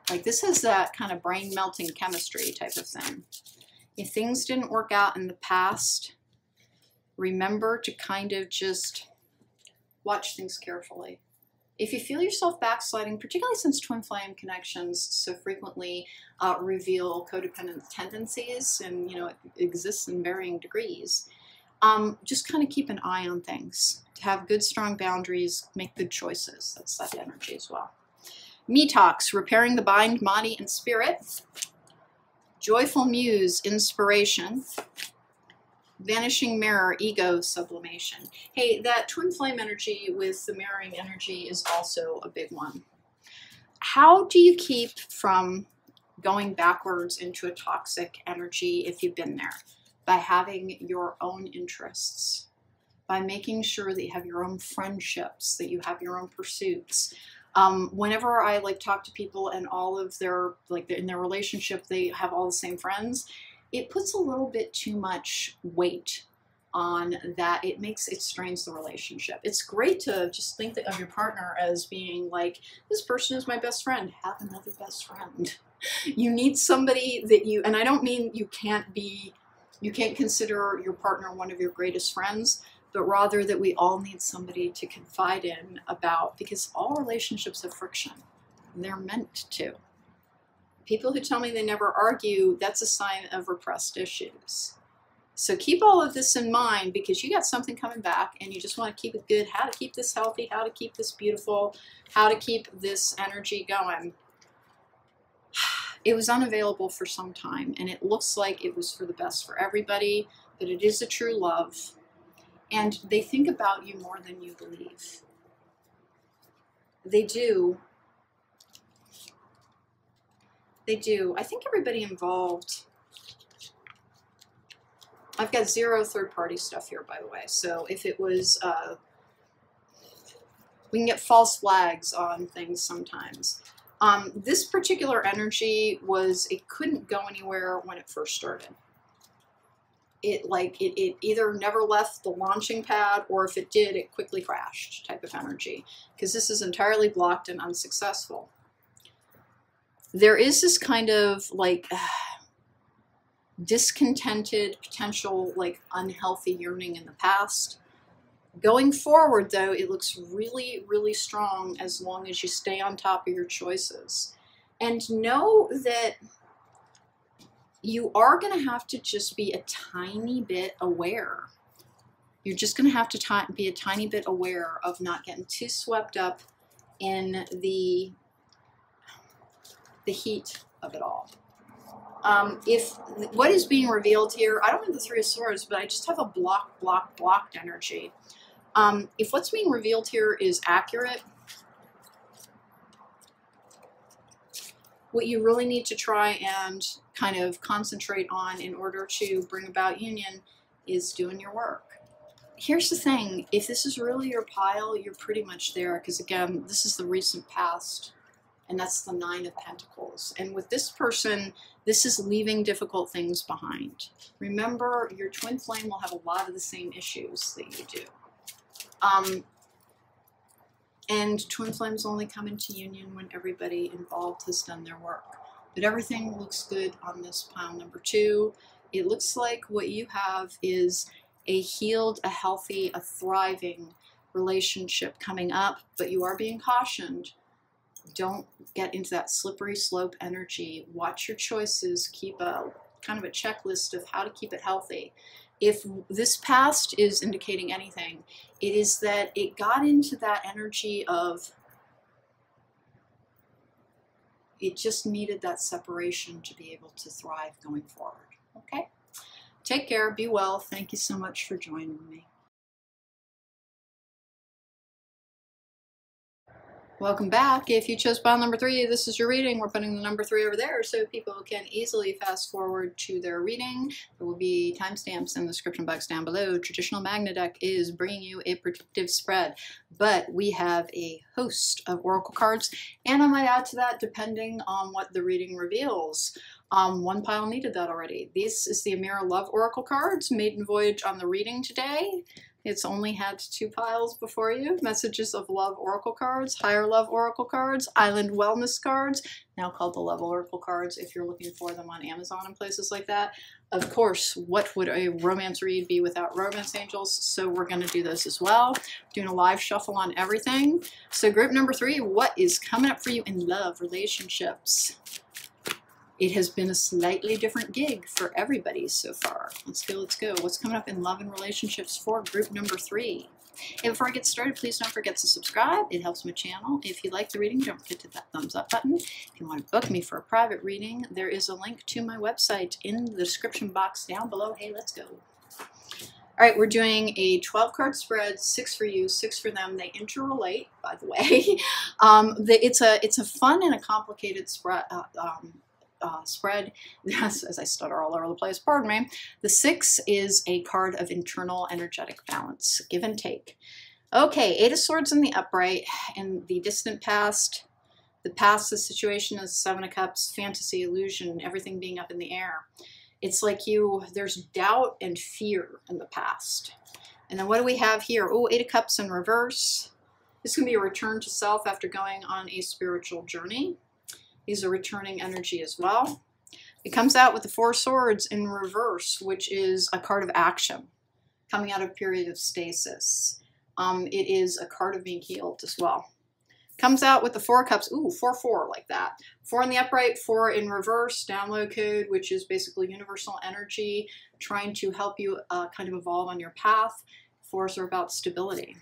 Like this has that kind of brain melting chemistry type of thing. If things didn't work out in the past, remember to kind of just watch things carefully. If you feel yourself backsliding, particularly since twin flame connections so frequently reveal codependent tendencies and, you know, it exists in varying degrees, just kind of keep an eye on things. To have good, strong boundaries, make good choices. That's that energy as well. Me talks, repairing the mind, body, and spirit. Joyful muse, inspiration. Vanishing mirror, ego sublimation. Hey, that twin flame energy with the mirroring energy is also a big one. How do you keep from going backwards into a toxic energy if you've been there? By having your own interests, by making sure that you have your own friendships, that you have your own pursuits. Whenever I talk to people and all of their, in their relationship, they have all the same friends, it puts a little bit too much weight on that. It strains the relationship. It's great to just think of your partner as being like, this person is my best friend. Have another best friend. You need somebody that and I don't mean you can't consider your partner one of your greatest friends, but rather that we all need somebody to confide in about, because all relationships have friction. They're meant to. People who tell me they never argue, that's a sign of repressed issues. So keep all of this in mind because you got something coming back and you just want to keep it good, how to keep this healthy, how to keep this beautiful, how to keep this energy going. It was unavailable for some time and it looks like it was for the best for everybody, but it is a true love. And they think about you more than you believe. They do. They do. I think everybody involved. I've got 0 third-party stuff here, by the way. So if it was, we can get false flags on things sometimes. This particular energy was, it couldn't go anywhere when it first started. It either never left the launching pad, or if it did, it quickly crashed type of energy, because this is entirely blocked and unsuccessful. There is this kind of like discontented, potential like unhealthy yearning in the past. Going forward though, it looks really, really strong as long as you stay on top of your choices. And know that you are going to have to just be a tiny bit aware. You're just going to have to be a tiny bit aware of not getting too swept up in the heat of it all. If what is being revealed here, I don't have the 3 of Swords, but I just have a blocked energy. If what's being revealed here is accurate, what you really need to try and kind of concentrate on in order to bring about union is doing your work. Here's the thing, if this is really your pile, you're pretty much there, because again, this is the recent past, and that's the 9 of Pentacles. And with this person, this is leaving difficult things behind. Remember, your twin flame will have a lot of the same issues that you do. And twin flames only come into union when everybody involved has done their work. But everything looks good on this pile number 2. It looks like what you have is a healed, a healthy, a thriving relationship coming up, but you are being cautioned. Don't get into that slippery slope energy. Watch your choices. Keep a kind of a checklist of how to keep it healthy. If this past is indicating anything, it is that it got into that energy of it just needed that separation to be able to thrive going forward. Okay? Take care. Be well. Thank you so much for joining me. Welcome back. If you chose pile number 3, this is your reading. We're putting the number 3 over there so people can easily fast forward to their reading. There will be timestamps in the description box down below. Traditional Magna deck is bringing you a predictive spread, but we have a host of oracle cards, and I might add to that depending on what the reading reveals. One pile needed that already. This is the Amira Love Oracle cards, Maiden Voyage on the reading today. It's only had 2 piles before you. Messages of Love Oracle cards, Higher Love Oracle cards, Island Wellness cards, now called the Love Oracle cards if you're looking for them on Amazon and places like that. Of course, what would a romance read be without romance angels? So we're going to do this as well. Doing a live shuffle on everything. So group number 3, what is coming up for you in love, relationships? It has been a slightly different gig for everybody so far. Let's go, let's go. What's coming up in love and relationships for group number 3? And before I get started, please don't forget to subscribe. It helps my channel. If you like the reading, don't forget to hit that thumbs up button. If you want to book me for a private reading, there is a link to my website in the description box down below. Hey, let's go. All right, we're doing a 12-card spread, 6 for you, 6 for them. They interrelate, by the way. It's a fun and a complicated spread. As I stutter all over the place, pardon me. The 6 is a card of internal energetic balance, give and take. Okay, 8 of Swords in the upright. In the distant past, the situation is 7 of Cups, fantasy, illusion, everything being up in the air. It's like there's doubt and fear in the past. And then what do we have here? Oh, 8 of Cups in reverse. This can be a return to self after going on a spiritual journey. These are returning energy as well. It comes out with the 4 Swords in reverse, which is a card of action, coming out of a period of stasis. It is a card of being healed as well. Comes out with the 4 of Cups, ooh, 4-4 like that. 4 in the upright, 4 in reverse, download code, which is basically universal energy, trying to help you kind of evolve on your path. 4s are about stability.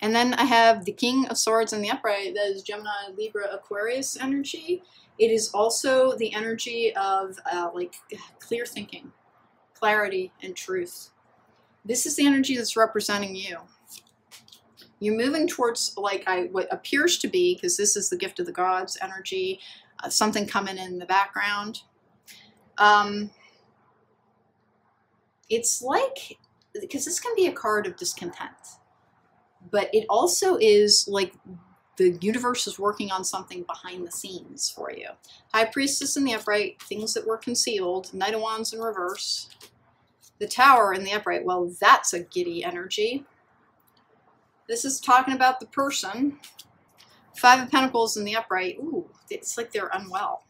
And then I have the King of Swords in the upright. That is Gemini, Libra, Aquarius energy. It is also the energy of like clear thinking, clarity, and truth. This is the energy that's representing you. You're moving towards like what appears to be, because this is the gift of the gods energy, something coming in the background. It's like, because this can be a card of discontent, but it also is like the universe is working on something behind the scenes for you. High Priestess in the upright, things that were concealed. Knight of Wands in reverse. The Tower in the upright, well, that's a giddy energy. This is talking about the person. Five of Pentacles in the upright, ooh, it's like they're unwell.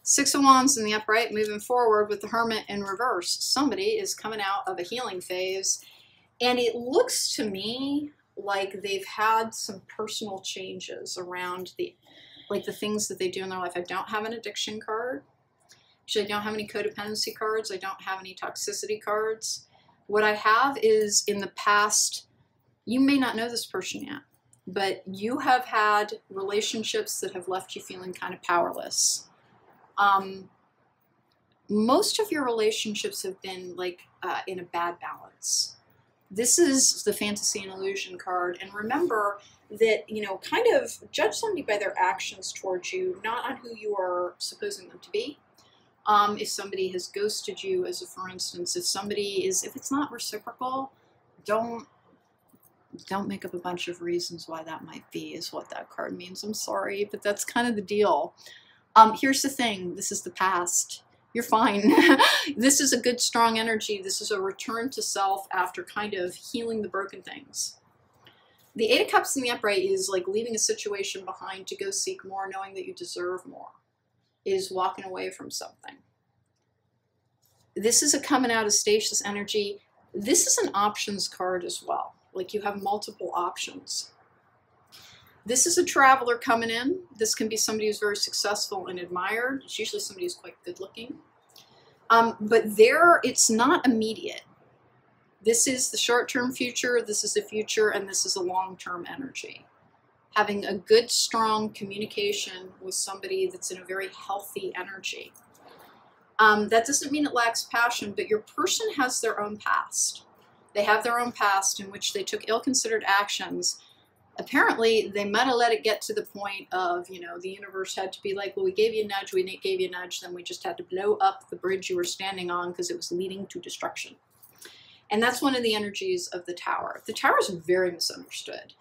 Six of Wands in the upright, moving forward with the Hermit in reverse. Somebody is coming out of a healing phase, and it looks to me like they've had some personal changes around the things that they do in their life. I don't have an addiction card. Actually, I don't have any codependency cards. I don't have any toxicity cards. What I have is, in the past, you may not know this person yet, but you have had relationships that have left you feeling kind of powerless. Most of your relationships have been like in a bad balance. This is the Fantasy and Illusion card. And remember that, you know, kind of judge somebody by their actions towards you, not on who you are supposing them to be. If somebody has ghosted you, as a for instance, if it's not reciprocal, don't make up a bunch of reasons why that might be, is what that card means. I'm sorry, but that's kind of the deal. Here's the thing. This is the past. You're fine. This is a good, strong energy. This is a return to self after kind of healing the broken things. The Eight of Cups in the upright is like leaving a situation behind to go seek more, knowing that you deserve more. It is walking away from something. This is a coming out of stasis energy. This is an options card as well. Like you have multiple options. This is a traveler coming in. This can be somebody who's very successful and admired. It's usually somebody who's quite good looking. But it's not immediate. This is the short-term future, this is the future, and this is a long-term energy. Having a good, strong communication with somebody that's in a very healthy energy. That doesn't mean it lacks passion, but your person has their own past. They have their own past in which they took ill-considered actions. Apparently, they might have let it get to the point of, you know, the universe had to be like, well, we gave you a nudge, we gave you a nudge, then we just had to blow up the bridge you were standing on because it was leading to destruction. And that's one of the energies of the Tower. The Tower is very misunderstood.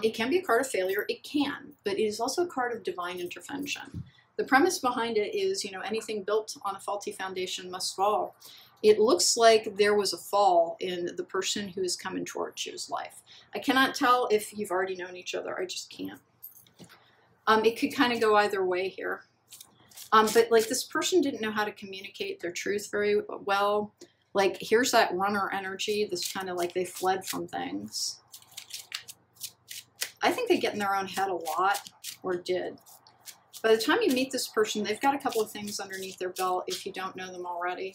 It can be a card of failure, it can, but it is also a card of divine intervention. The premise behind it is, you know, anything built on a faulty foundation must fall. It looks like there was a fall in the person who is coming towards you's life. I cannot tell if you've already known each other. I just can't. It could kind of go either way here. But like this person didn't know how to communicate their truth very well. Like here's that runner energy. This kind of like they fled from things. I think they get in their own head a lot, or did. By the time you meet this person, they've got a couple of things underneath their belt if you don't know them already.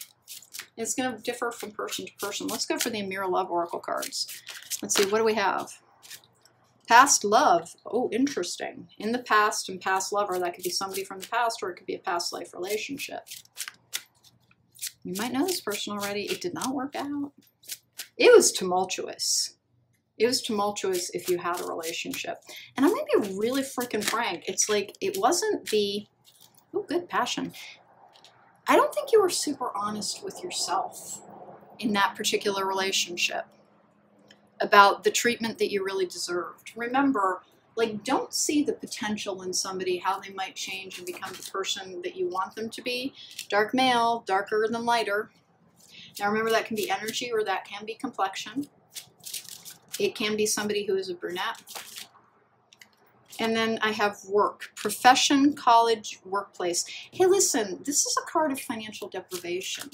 It's going to differ from person to person. Let's go for the Amira Love Oracle cards. Let's see, what do we have? Past love. Oh, interesting. In the past and past lover, that could be somebody from the past, or it could be a past life relationship. You might know this person already. It did not work out. It was tumultuous. It was tumultuous if you had a relationship. And I'm going to be really freaking frank. It's like, it wasn't the, oh, good passion. I don't think you were super honest with yourself in that particular relationship about the treatment that you really deserved. Remember, like, don't see the potential in somebody, how they might change and become the person that you want them to be. Dark male, darker than lighter. Now remember, that can be energy or that can be complexion. It can be somebody who is a brunette. And then I have work, profession, college, workplace. Hey, listen, this is a card of financial deprivation.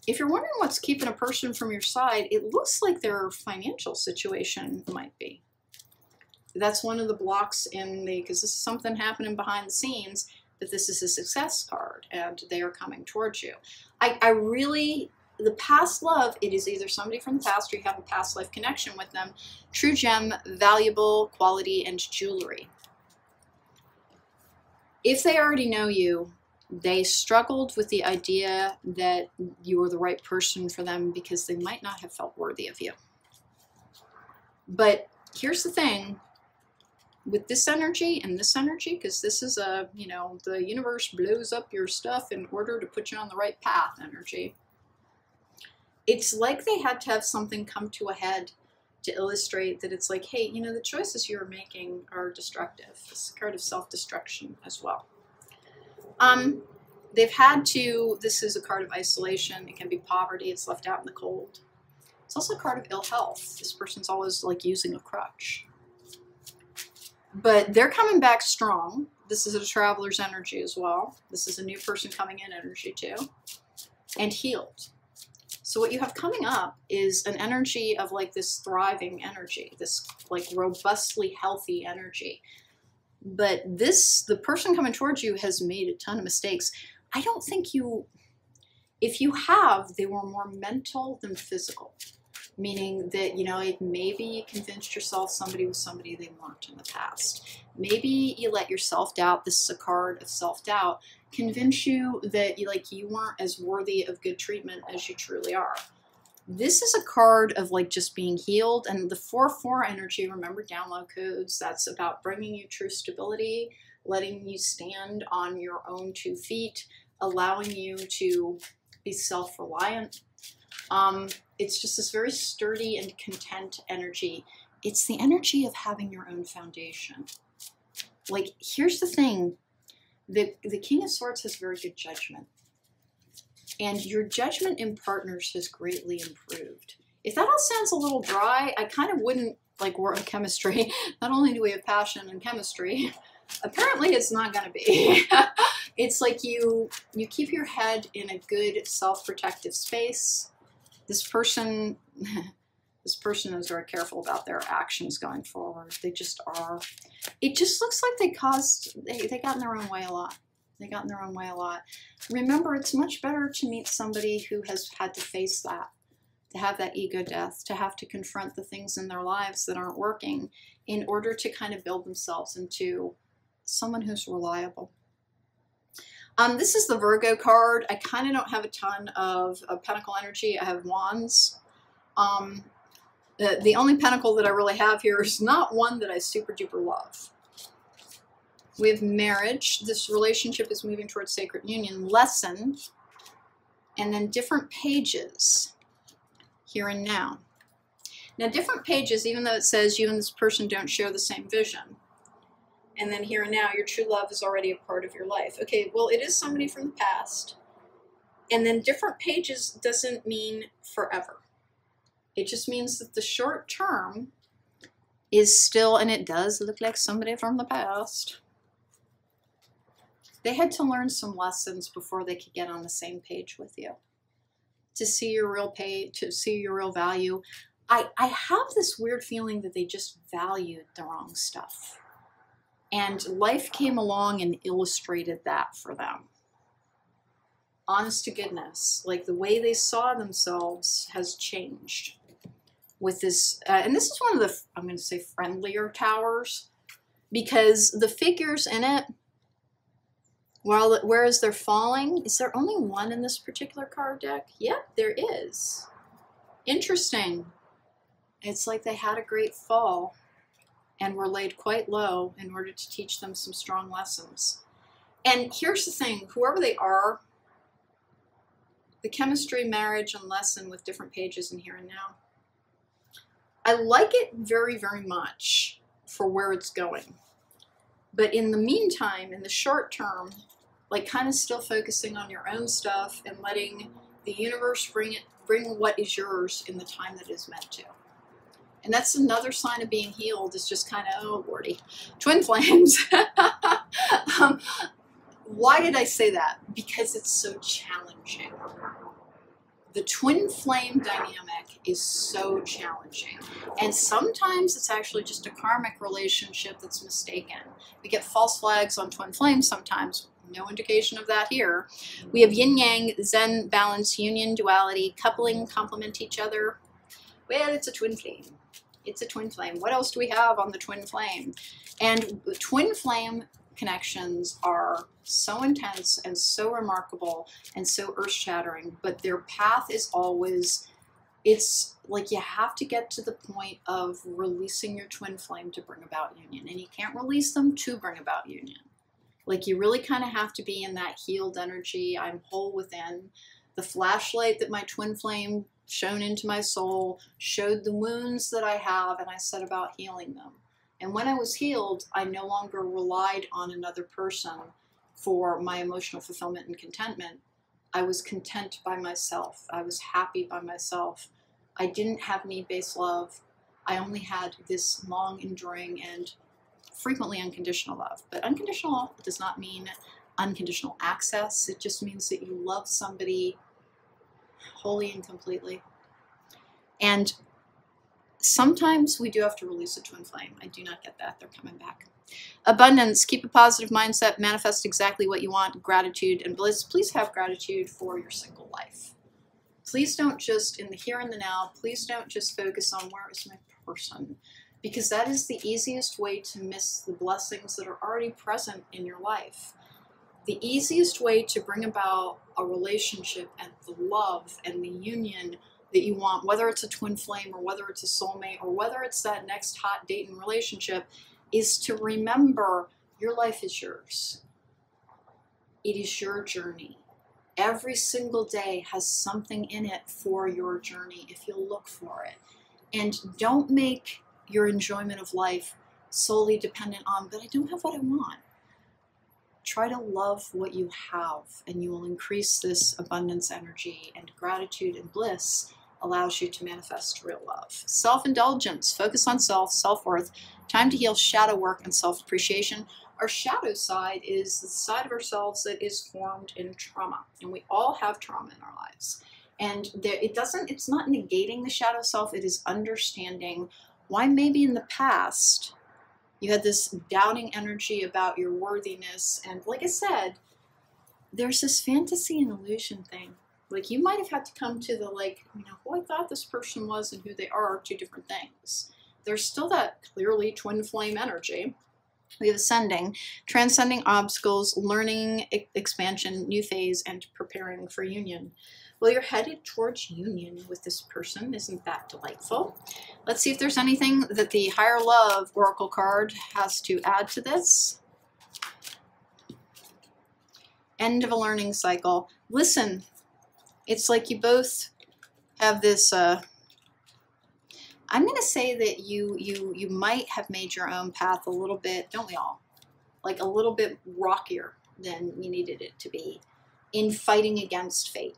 If you're wondering what's keeping a person from your side, it looks like their financial situation might be. That's one of the blocks in the, because this is something happening behind the scenes, but this is a success card and they are coming towards you. I really, the past love, it is either somebody from the past or you have a past life connection with them. True gem, valuable, quality, and jewelry. If they already know you, they struggled with the idea that you were the right person for them because they might not have felt worthy of you. But here's the thing. with this energy and this energy, because this is a, you know, the universe blows up your stuff in order to put you on the right path energy. It's like they had to have something come to a head to illustrate that it's like, hey, you know, the choices you're making are destructive. It's a card of self-destruction as well. They've had to, this is a card of isolation. It can be poverty. It's left out in the cold. It's also a card of ill health. This person's always like using a crutch. But they're coming back strong. This is a traveler's energy as well. This is a new person coming in energy too. And healed. So what you have coming up is an energy of like this thriving energy, this like robustly healthy energy. But this, the person coming towards you has made a ton of mistakes. I don't think you, if you have, they were more mental than physical. Meaning that, you know, maybe you convinced yourself somebody was somebody they weren't in the past. Maybe you let your self-doubt, this is a card of self-doubt, convince you that you weren't as worthy of good treatment as you truly are. This is a card of like just being healed. And the 4-4 energy, remember download codes, that's about bringing you true stability, letting you stand on your own 2 feet, allowing you to be self-reliant. It's just this very sturdy and content energy. It's the energy of having your own foundation. Like, here's the thing. The King of Swords has very good judgment. And your judgment in partners has greatly improved. If that all sounds a little dry, I kind of wouldn't like work in chemistry. Not only do we have passion in chemistry, apparently it's not going to be. It's like you keep your head in a good self-protective space. This person is very careful about their actions going forward. They just are. It just looks like they got in their own way a lot. They got in their own way a lot. Remember, it's much better to meet somebody who has had to face that, to have that ego death, to have to confront the things in their lives that aren't working in order to kind of build themselves into someone who's reliable. This is the Virgo card. I kind of don't have a ton of pentacle energy. I have wands. The only pentacle that I really have here is not one that I super duper love. We have marriage. This relationship is moving towards sacred union. Lesson. And then different pages. Here and now. Now different pages, even though it says you and this person don't share the same vision. And then here and now, your true love is already a part of your life. Okay, well, it is somebody from the past. And then different pages doesn't mean forever. It just means that the short term is still, and it does look like somebody from the past. They had to learn some lessons before they could get on the same page with you. To see your real to see your real value. I have this weird feeling that they just valued the wrong stuff. And life came along and illustrated that for them. Honest to goodness, like the way they saw themselves has changed with this. And this is one of the, I'm going to say, friendlier towers, because the figures in it, whereas they're falling, is there only one in this particular card deck? Yep, there is. Interesting. It's like they had a great fall and were laid quite low in order to teach them some strong lessons. And here's the thing, whoever they are, the chemistry, marriage, and lesson with different pages in here and now, I like it very, very much for where it's going. But in the meantime, in the short term, like kind of still focusing on your own stuff and letting the universe bring what is yours in the time that it is meant to. And that's another sign of being healed, is just kind of, oh, lordy. Twin flames. Why did I say that? Because it's so challenging. The twin flame dynamic is so challenging. And sometimes it's actually just a karmic relationship that's mistaken. We get false flags on twin flames sometimes. No indication of that here. We have yin-yang, zen, balance, union, duality, coupling, complement each other. Well, it's a twin flame. It's a twin flame. What else do we have on the twin flame? And twin flame connections are so intense and so remarkable and so earth-shattering, but their path is always It's like you have to get to the point of releasing your twin flame to bring about union. And you can't release them to bring about union. Like you really kind of have to be in that healed energy. I'm whole within. The flashlight that my twin flame shone into my soul showed the wounds that I have, and I set about healing them. And when I was healed, I no longer relied on another person for my emotional fulfillment and contentment. I was content by myself. I was happy by myself. I didn't have need-based love. I only had this long, enduring, and frequently unconditional love. But unconditional love does not mean unconditional access. It just means that you love somebody wholly and completely. And sometimes we do have to release a twin flame. I do not get that. They're coming back. Abundance. Keep a positive mindset. Manifest exactly what you want. Gratitude and bliss. Please have gratitude for your single life. Please don't just, in the here and the now, please don't just focus on where is my person, because that is the easiest way to miss the blessings that are already present in your life. The easiest way to bring about a relationship and the love and the union that you want, whether it's a twin flame or whether it's a soulmate or whether it's that next hot date and relationship, is to remember your life is yours. It is your journey. Every single day has something in it for your journey if you'll look for it. And don't make your enjoyment of life solely dependent on, but I don't have what I want. Try to love what you have, and you will increase this abundance energy, and gratitude and bliss allows you to manifest real love. Self-indulgence, focus on self, self-worth, time to heal shadow work and self-appreciation. Our shadow side is the side of ourselves that is formed in trauma, and we all have trauma in our lives. And it's not negating the shadow self, it is understanding why maybe in the past you had this doubting energy about your worthiness. And like I said, there's this fantasy and illusion thing. Like you might have had to come to the who I thought this person was and who they are two different things. There's still that clearly twin flame energy. We have ascending, transcending obstacles, learning, expansion, new phase, and preparing for union. Well, you're headed towards union with this person. Isn't that delightful? Let's see if there's anything that the Higher Love Oracle card has to add to this. End of a learning cycle. Listen, it's like you both have this... I'm going to say that you might have made your own path a little bit, don't we all? Like a little bit rockier than you needed it to be in fighting against fate.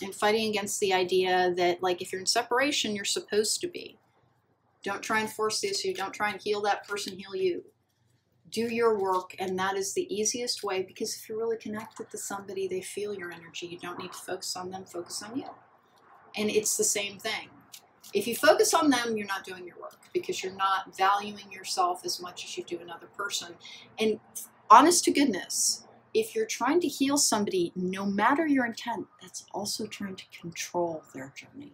And fighting against the idea that, like, if you're in separation, you're supposed to be. Don't try and force the issue. Don't try and heal that person, heal you. Do your work, and that is the easiest way, because if you're really connected to somebody, they feel your energy. You don't need to focus on them, focus on you. And it's the same thing. If you focus on them, you're not doing your work, because you're not valuing yourself as much as you do another person. And honest to goodness, if you're trying to heal somebody, no matter your intent, that's also trying to control their journey.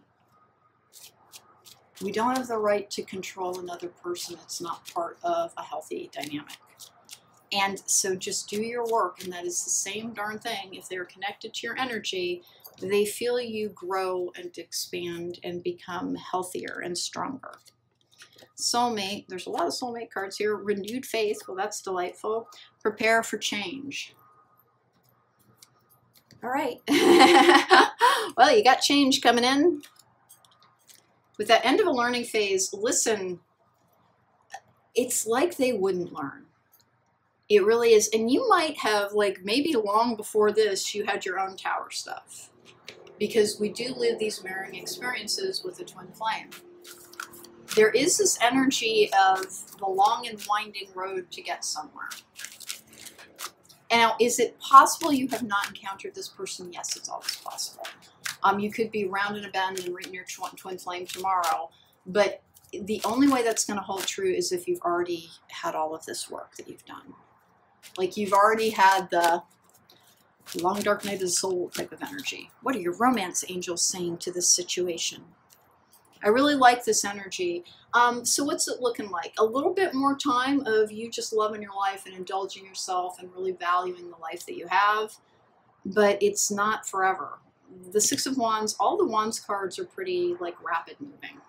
We don't have the right to control another person. It's not part of a healthy dynamic. And so just do your work, and that is the same darn thing. If they're connected to your energy, they feel you grow and expand and become healthier and stronger. Soulmate, there's a lot of soulmate cards here. Renewed faith, well, that's delightful. Prepare for change. All right. Well, you got change coming in. With that end of a learning phase, listen, it's like they wouldn't learn. It really is. And you might have, like, maybe long before this, you had your own tower stuff. Because we do live these mirroring experiences with a twin flame. There is this energy of the long and winding road to get somewhere. And now, is it possible you have not encountered this person? Yes, it's always possible. You could be rounding a bend and reading your twin flame tomorrow. But the only way that's going to hold true is if you've already had all of this work that you've done. Like you've already had the long dark night of the soul type of energy. What are your romance angels saying to this situation? I really like this energy. So what's it looking like? A little bit more time of you just loving your life and indulging yourself and really valuing the life that you have. But it's not forever. the Six of Wands, all the Wands cards are pretty like rapid moving.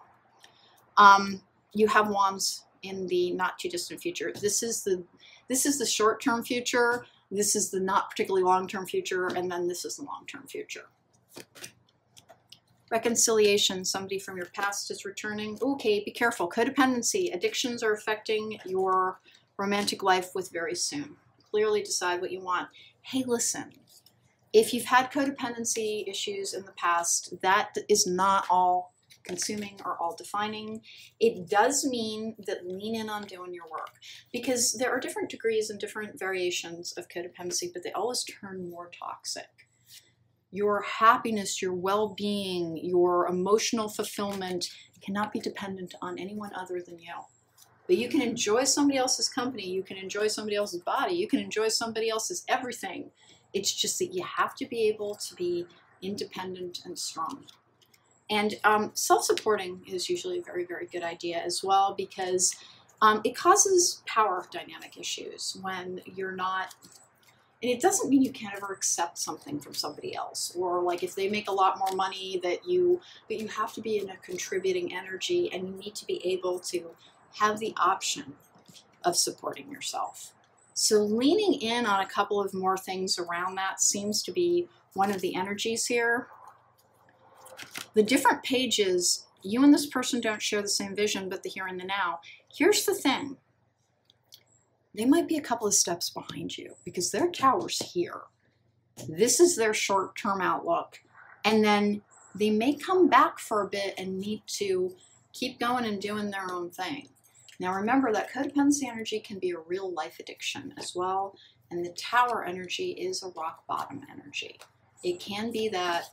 You have Wands in the not too distant future. This is the short-term future. This is the not particularly long-term future, and then this is the long-term future. Reconciliation, somebody from your past is returning. Okay, be careful. Codependency, addictions are affecting your romantic life with very soon. Clearly decide what you want. Hey, listen, if you've had codependency issues in the past, that is not all consuming or all defining. It does mean that lean in on doing your work, because there are different degrees and different variations of codependency, but they always turn more toxic. Your happiness, your well-being, your emotional fulfillment cannot be dependent on anyone other than you. But you can enjoy somebody else's company, you can enjoy somebody else's body, you can enjoy somebody else's everything. It's just that you have to be able to be independent and strong. And self-supporting is usually a very, very good idea as well, because it causes power dynamic issues when you're not, and it doesn't mean you can't ever accept something from somebody else, or like if they make a lot more money but you have to be in a contributing energy, and you need to be able to have the option of supporting yourself. So leaning in on a couple of more things around that seems to be one of the energies here. The different pages, you and this person don't share the same vision, but the here and the now. Here's the thing. They might be a couple of steps behind you because their tower's here. This is their short-term outlook. And then they may come back for a bit and need to keep going and doing their own thing. Now remember that codependency energy can be a real life addiction as well. And the tower energy is a rock bottom energy. It can be that,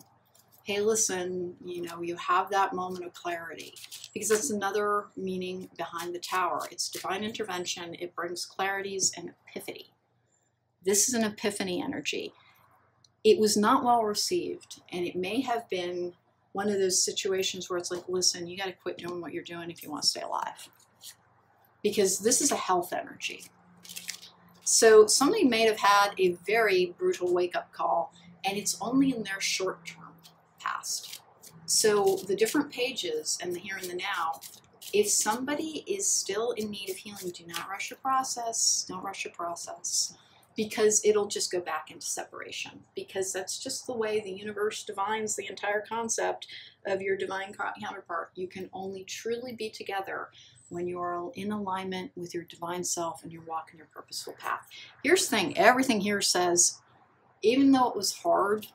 hey, listen, you know, you have that moment of clarity, because that's another meaning behind the tower. It's divine intervention. It brings clarities and epiphany. This is an epiphany energy. It was not well received, and it may have been one of those situations where it's like, listen, you got to quit doing what you're doing if you want to stay alive, because this is a health energy. So somebody may have had a very brutal wake-up call, and it's only in their short-term past. So the different pages and the here and the now, if somebody is still in need of healing, do not rush your process. Don't rush your process, because it'll just go back into separation, because that's just the way the universe divines the entire concept of your divine counterpart. You can only truly be together when you're in alignment with your divine self and you're walking your purposeful path. Here's the thing, everything here says, even though it was hard,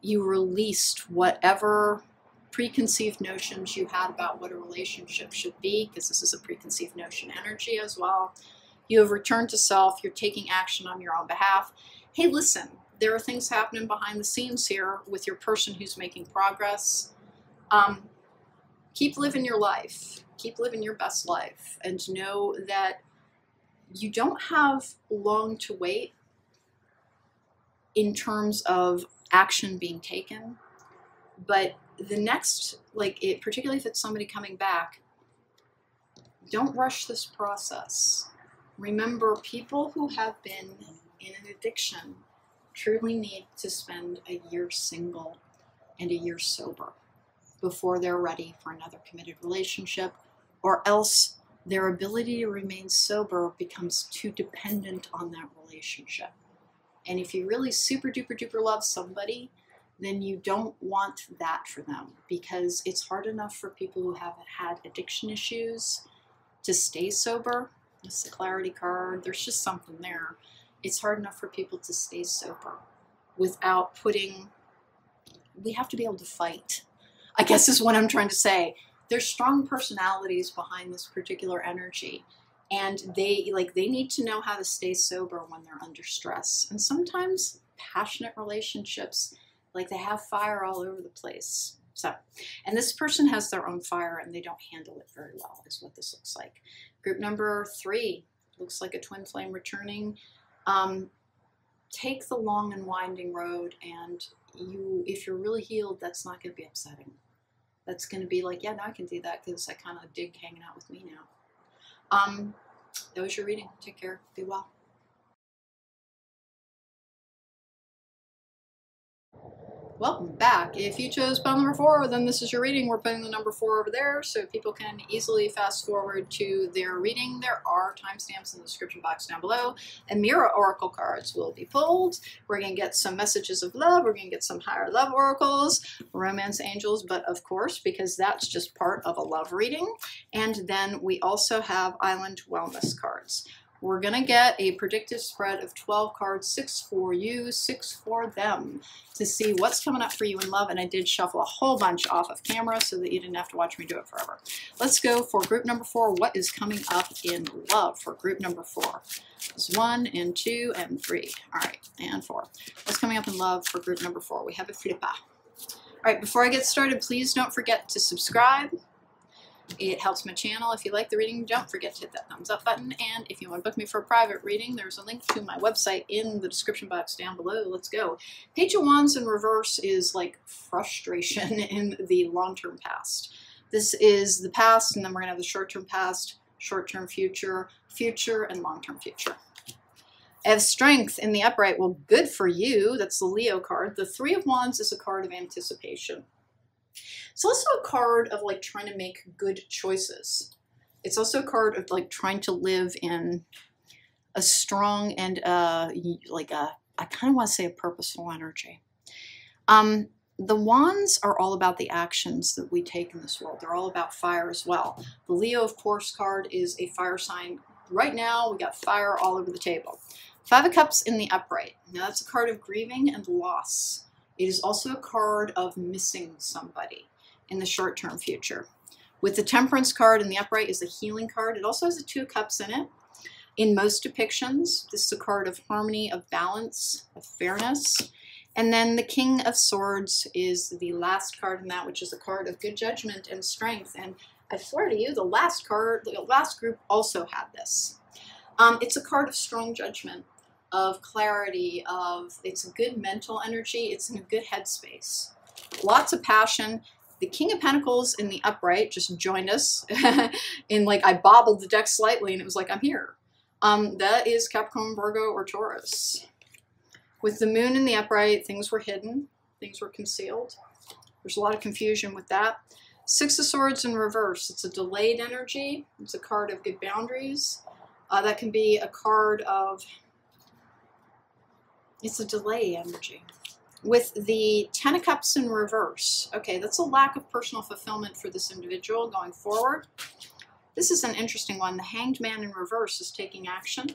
you released whatever preconceived notions you had about what a relationship should be, because this is a preconceived notion energy as well. You have returned to self. You're taking action on your own behalf. Hey, listen, there are things happening behind the scenes here with your person who's making progress. Keep living your life. Keep living your best life, and know that you don't have long to wait in terms of action being taken. But the next, particularly if it's somebody coming back, don't rush this process. Remember, people who have been in an addiction truly need to spend a year single and a year sober before they're ready for another committed relationship, or else their ability to remain sober becomes too dependent on that relationship. And if you really super duper duper love somebody, then you don't want that for them, because it's hard enough for people who have had addiction issues to stay sober. It's the clarity card. There's just something there. It's hard enough for people to stay sober without putting, we have to be able to fight, I guess is what I'm trying to say. There's strong personalities behind this particular energy, and they need to know how to stay sober when they're under stress. And sometimes passionate relationships, they have fire all over the place. So, and this person has their own fire and they don't handle it very well, is what this looks like. Group number 3 looks like a twin flame returning. Take the long and winding road, and if you're really healed, that's not going to be upsetting. That's going to be like, yeah, no, I can do that because I kind of dig hanging out with me now. That was your reading. Take care. Be well. Welcome back. If you chose pile number 4, then this is your reading. We're putting the number 4 over there so people can easily fast forward to their reading. There are timestamps in the description box down below, and mirror oracle cards will be pulled. We're going to get some messages of love. We're going to get some higher love oracles, romance angels, but of course, because that's just part of a love reading. And then we also have island wellness cards. We're going to get a predictive spread of 12 cards, 6 for you, 6 for them, to see what's coming up for you in love. And I did shuffle a whole bunch off of camera so that you didn't have to watch me do it forever. Let's go for group number 4. What is coming up in love for group number 4? There's 1 and 2 and 3. All right, and 4. What's coming up in love for group number 4? We have a flipper. All right, before I get started, please don't forget to subscribe. It helps my channel. If you like the reading, don't forget to hit that thumbs up button. And if you want to book me for a private reading, there's a link to my website in the description box down below. Let's go. Page of Wands in reverse is like frustration in the long-term past. This is the past, and then we're going to have the short-term past, short-term future, future, and long-term future. I have Strength in the upright. Well, good for you. That's the Leo card. The Three of Wands is a card of anticipation. It's also a card of like trying to make good choices. It's also a card of like trying to live in a strong and like a, I kind of want to say a purposeful energy. The Wands are all about the actions that we take in this world. They're all about fire as well. The Leo, of course, card is a fire sign. Right now, we got fire all over the table. Five of Cups in the upright. Now that's a card of grieving and loss. It is also a card of missing somebody in the short-term future. With the Temperance card in the upright is a healing card. It also has a 2 of Cups in it. In most depictions, this is a card of harmony, of balance, of fairness. And then the King of Swords is the last card in that, which is a card of good judgment and strength. And I swear to you, the last card, the last group also had this. It's a card of strong judgment, of clarity, it's a good mental energy. It's in a good headspace. Lots of passion. The King of Pentacles in the upright just joined us in like, I bobbled the deck slightly and it was like, I'm here. That is Capricorn, Virgo, or Taurus. With the Moon in the upright, things were hidden, things were concealed. There's a lot of confusion with that. 6 of Swords in reverse. It's a delayed energy. It's a card of good boundaries. That can be a card of, it's a delay energy. With the 10 of Cups in reverse, okay, that's a lack of personal fulfillment for this individual going forward. This is an interesting one. The Hanged Man in reverse is taking action.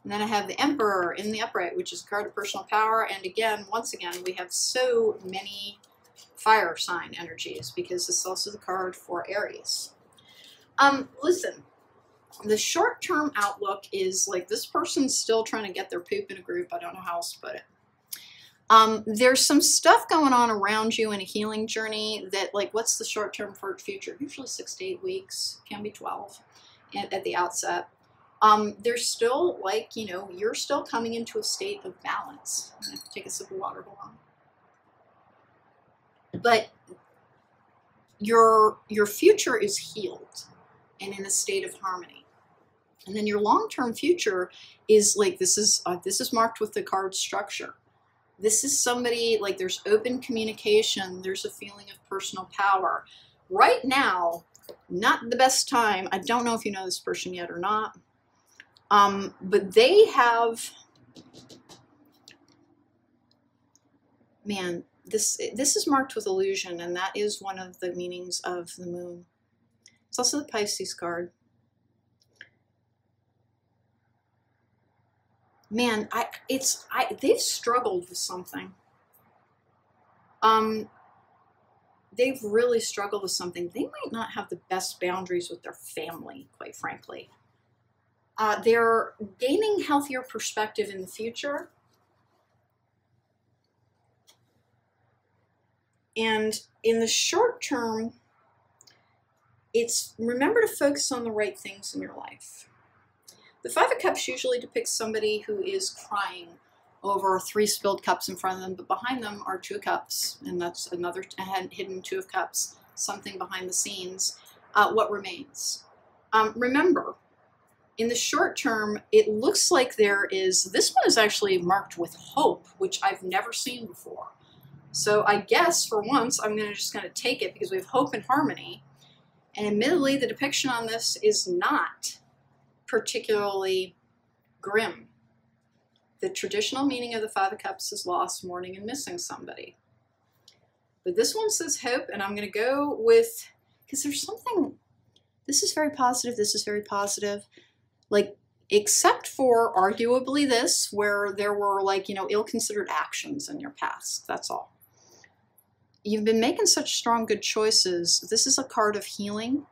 And then I have the Emperor in the upright, which is a card of personal power. And again, once again, we have so many fire sign energies because this is also the card for Aries. Listen, the short-term outlook is like this person's still trying to get their poop in a group. I don't know how else to put it. There's some stuff going on around you in a healing journey that, like, what's the short-term future? Usually 6 to 8 weeks, can be 12 at the outset. There's still, like, you know, you're still coming into a state of balance. I'm gonna take a sip of water, hold on. But your future is healed and in a state of harmony. And then your long-term future is like, this is marked with the card structure. This is somebody, like, there's open communication. There's a feeling of personal power. Right now, not the best time. I don't know if you know this person yet or not. But they have, man, this is marked with illusion, and that is one of the meanings of the moon. It's also the Pisces card. Man, they've struggled with something. They've really struggled with something. They might not have the best boundaries with their family, quite frankly. They're gaining healthier perspective in the future. And in the short term, it's remember to focus on the right things in your life. The Five of Cups usually depicts somebody who is crying over 3 spilled cups in front of them, but behind them are 2 of Cups, and that's another hidden 2 of Cups, something behind the scenes. What remains? Remember, in the short term, it looks like there is, this one is actually marked with hope, which I've never seen before. So I guess for once I'm just going to take it because we have hope and harmony. And admittedly, the depiction on this is not particularly grim. The traditional meaning of the Five of Cups is loss, mourning, and missing somebody. But this one says hope, and I'm going to go with, because there's something, this is very positive, this is very positive. Like, except for arguably this, where there were like, you know, ill-considered actions in your past. That's all. You've been making such strong, good choices. This is a card of healing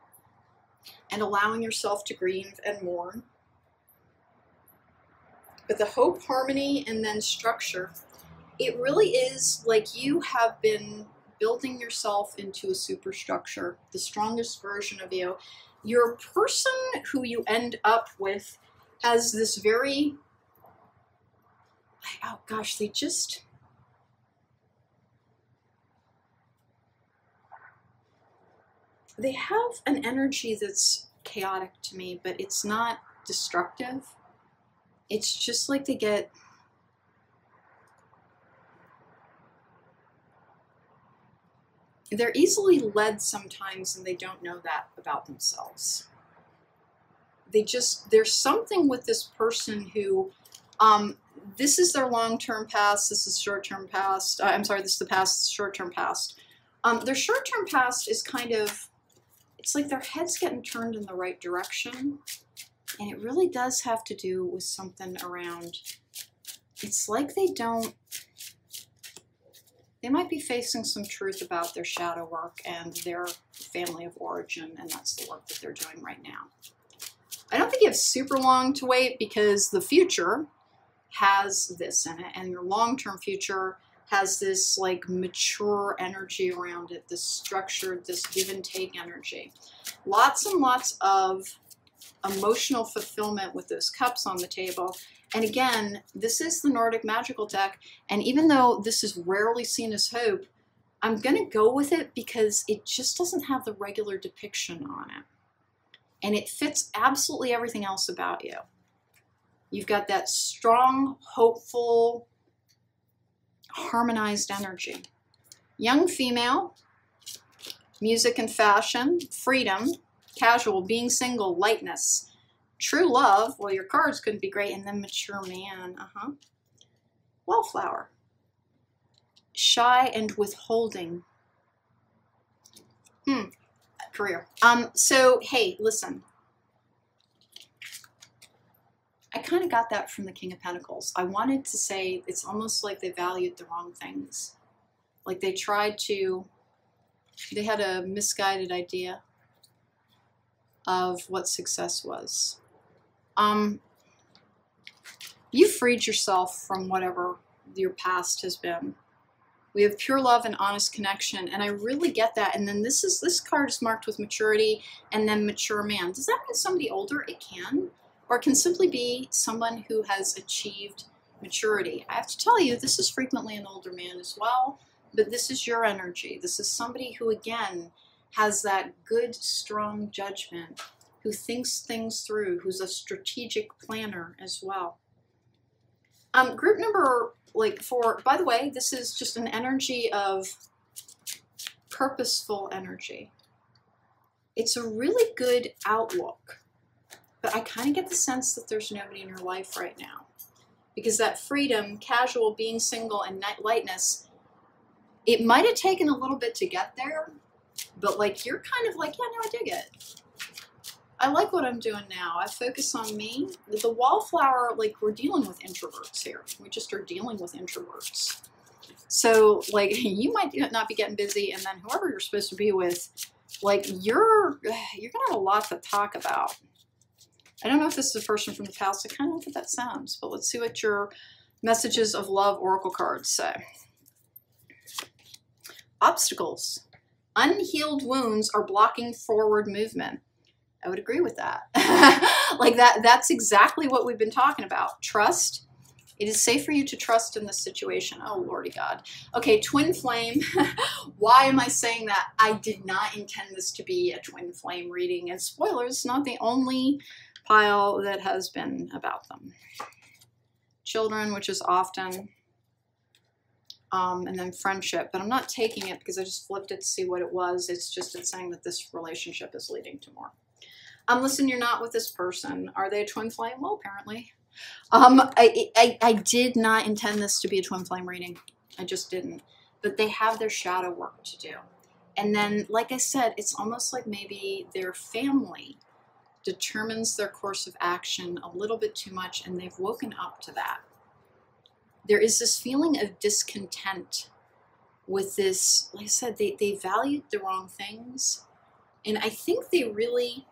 and allowing yourself to grieve and mourn. But the hope, harmony, and then structure, it really is like you have been building yourself into a superstructure, the strongest version of you. Your person who you end up with has this very, oh gosh, they have an energy that's chaotic to me, but it's not destructive. It's just like they're easily led sometimes, and they don't know that about themselves. There's something with this person who, this is their long-term past, this is short-term past. I'm sorry, this is the past, this is short-term past. Their short-term past is kind of, it's like their head's getting turned in the right direction. And it really does have to do with something around, it's like they might be facing some truth about their shadow work and their family of origin, and that's the work that they're doing right now. I don't think you have super long to wait because the future has this in it, and your long-term future has this like mature energy around it, this structured, this give and take energy. Lots and lots of emotional fulfillment with those cups on the table. And again, this is the Nordic magical deck, and even though this is rarely seen as hope, I'm going to go with it because it just doesn't have the regular depiction on it. And it fits absolutely everything else about you. You've got that strong, hopeful, harmonized energy. Young female, music and fashion, freedom, casual, being single, lightness, true love. Well, your cards couldn't be great. And then mature man. Wallflower. Shy and withholding. Career. So, hey, listen. I kind of got that from the King of Pentacles. I wanted to say it's almost like they valued the wrong things. Like they had a misguided idea of what success was. You freed yourself from whatever your past has been. We have pure love and honest connection, and I really get that. And then this card is marked with maturity and then mature man. Does that mean somebody older? It can. Or it can simply be someone who has achieved maturity. I have to tell you, this is frequently an older man as well, but this is your energy. This is somebody who, again, has that good, strong judgment, who thinks things through, who's a strategic planner as well. Group number 4, by the way, this is just an energy of purposeful energy. It's a really good outlook, but I kind of get the sense that there's nobody in your life right now. Because that freedom, casual, being single, and lightness, it might have taken a little bit to get there, but like you're kind of like, yeah, no, I dig it. I like what I'm doing now. I focus on me. The wallflower, like we're dealing with introverts here. We just are dealing with introverts. So like you might not be getting busy, and then whoever you're supposed to be with, like you're gonna have a lot to talk about. I don't know if this is a person from the past. I kind of like what that sounds, but let's see what your messages of love oracle cards say. Obstacles. Unhealed wounds are blocking forward movement. I would agree with that. Like that's exactly what we've been talking about. Trust. It is safe for you to trust in this situation. Oh, Lordy God. Okay, twin flame. Why am I saying that? I did not intend this to be a twin flame reading. And spoilers, it's not the only pile that has been about them. Children, which is often and then friendship. But I'm not taking it because I just flipped it to see what it was. It's saying that this relationship is leading to more. Listen, you're not with this person. Are they a twin flame? Well, apparently. I did not intend this to be a twin flame reading. I just didn't. But they have their shadow work to do. And then, like I said, it's almost like maybe their family determines their course of action a little bit too much, and they've woken up to that. There is this feeling of discontent with this. Like I said, they valued the wrong things. And I think they really,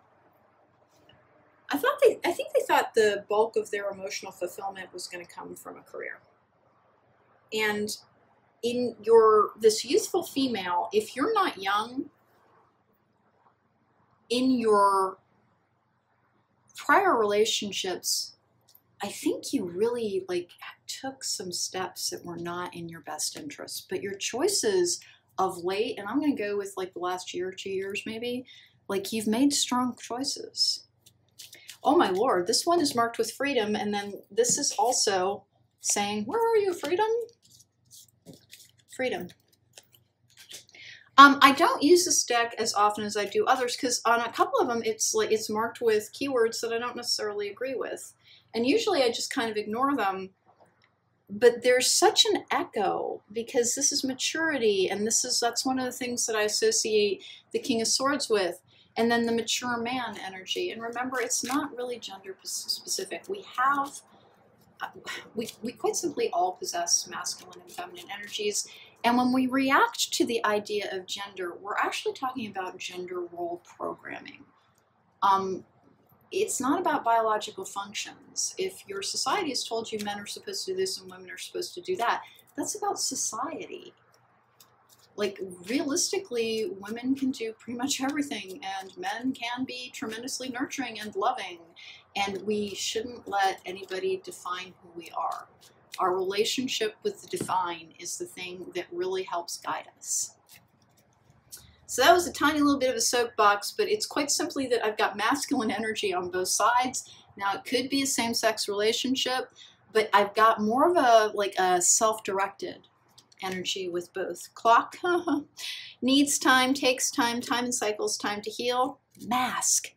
I think they thought the bulk of their emotional fulfillment was going to come from a career. And in this youthful female, if you're not young, in your prior relationships, I think you really took some steps that were not in your best interest. But your choices of late, and I'm going to go with the last year, 2 years maybe, you've made strong choices. Oh my Lord, this one is marked with freedom, and then this is also saying, where are you, freedom? Freedom. I don't use this deck as often as I do others because on a couple of them it's marked with keywords that I don't necessarily agree with, and usually I just kind of ignore them. But there's such an echo because this is maturity, and that's one of the things that I associate the King of Swords with, and then the mature man energy. And remember, it's not really gender specific. We quite simply all possess masculine and feminine energies. And when we react to the idea of gender, we're actually talking about gender role programming. It's not about biological functions. If your society has told you men are supposed to do this and women are supposed to do that, that's about society. Realistically, women can do pretty much everything, and men can be tremendously nurturing and loving, and we shouldn't let anybody define who we are. Our relationship with the divine is the thing that really helps guide us. So that was a tiny little bit of a soapbox, but it's quite simply that I've got masculine energy on both sides. Now, it could be a same-sex relationship, but I've got more of a self-directed energy with both. Clock needs time, takes time, time and cycles, time to heal. Mask.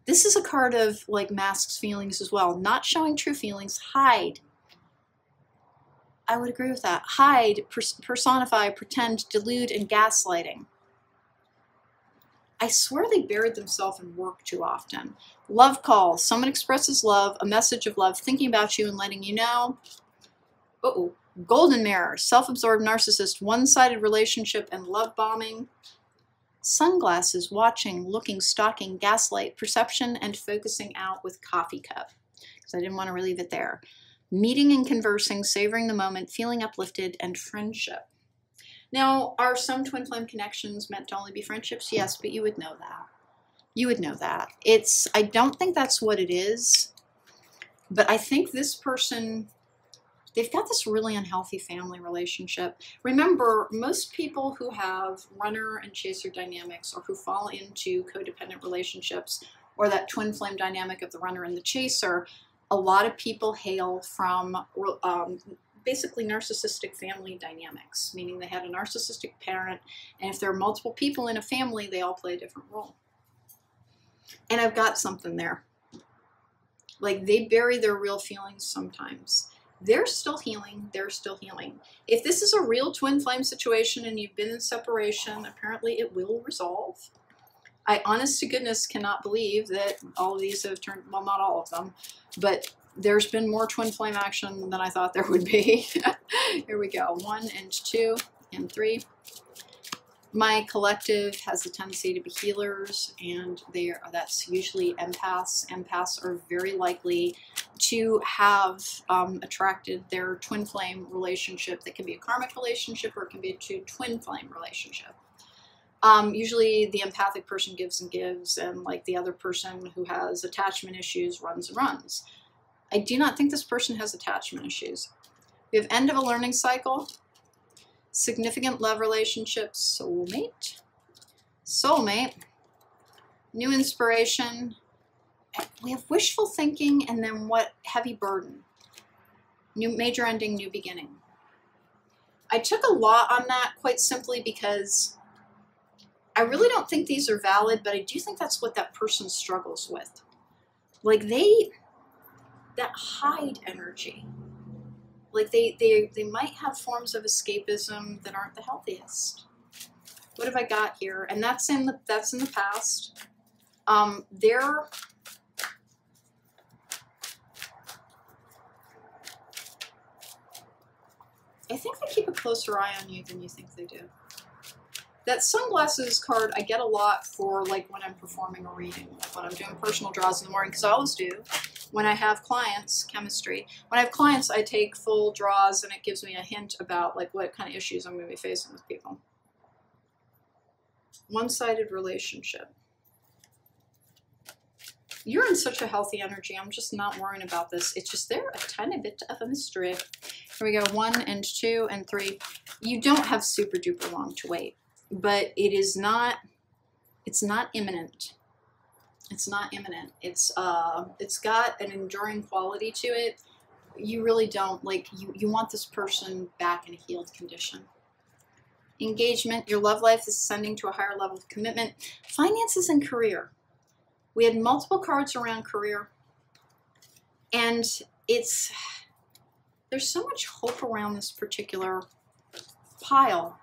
This is a card of masks feelings as well. Not showing true feelings. Hide. I would agree with that. Hide, personify, pretend, delude, and gaslighting. I swear they buried themselves in work too often. Love call. Someone expresses love, a message of love, thinking about you and letting you know. Uh-oh. Golden mirror. Self-absorbed narcissist, one-sided relationship, and love bombing. Sunglasses, watching, looking, stalking, gaslight, perception, and focusing out with coffee cup. Because I didn't want to leave it there. Meeting and conversing, savoring the moment, feeling uplifted, and friendship. Now, are some twin flame connections meant to only be friendships? Yes, but you would know that. You would know that. I don't think that's what it is, but I think this person, they've got this really unhealthy family relationship. Remember, most people who have runner and chaser dynamics, or who fall into codependent relationships, or that twin flame dynamic of the runner and the chaser, a lot of people hail from basically narcissistic family dynamics, meaning they had a narcissistic parent, and if there are multiple people in a family, they all play a different role. And I've got something there. They bury their real feelings sometimes. They're still healing. They're still healing. If this is a real twin flame situation and you've been in separation, apparently it will resolve. I honest to goodness cannot believe that all of these have turned, well, not all of them, but there's been more twin flame action than I thought there would be. Here we go. 1 and 2 and 3. My collective has a tendency to be healers, and that's usually empaths. Empaths are very likely to have attracted their twin flame relationship. That can be a karmic relationship, or it can be a twin flame relationship. Usually the empathic person gives and gives, and the other person who has attachment issues runs and runs. I do not think this person has attachment issues. We have end of a learning cycle, significant love relationships, soulmate, new inspiration. We have wishful thinking, and then heavy burden, new major ending, new beginning. I took a lot on that quite simply because I really don't think these are valid, but I do think that's what that person struggles with. Like that hide energy. Like they might have forms of escapism that aren't the healthiest. What have I got here? And that's in the past. They're I think they keep a closer eye on you than you think they do. That sunglasses card I get a lot for like when I'm performing a reading, like when I'm doing personal draws in the morning, because I always do. When I have clients, chemistry, when I have clients, I take full draws and it gives me a hint about like what kind of issues I'm going to be facing with people. One-sided relationship. You're in such a healthy energy. I'm just not worrying about this. It's just they're a tiny bit of a mystery. Here we go. 1 and 2 and 3. You don't have super duper long to wait, but it's not imminent. It's not imminent. It's got an enduring quality to it. You really don't like you want this person back in a healed condition. Engagement, your love life is ascending to a higher level of commitment. Finances and career. We had multiple cards around career, and there's so much hope around this particular pile,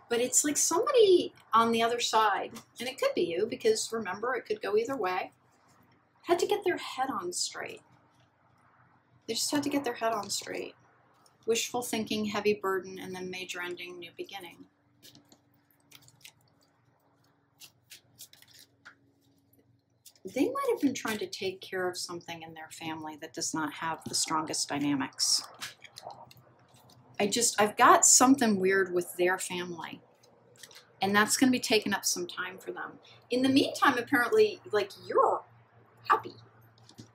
but it's like somebody on the other side, and it could be you, because remember, it could go either way, had to get their head on straight. They just had to get their head on straight. Wishful thinking, heavy burden, and then major ending, new beginning. They might have been trying to take care of something in their family that does not have the strongest dynamics. I've got something weird with their family, and that's going to be taking up some time for them. In the meantime, apparently, like, you're happy.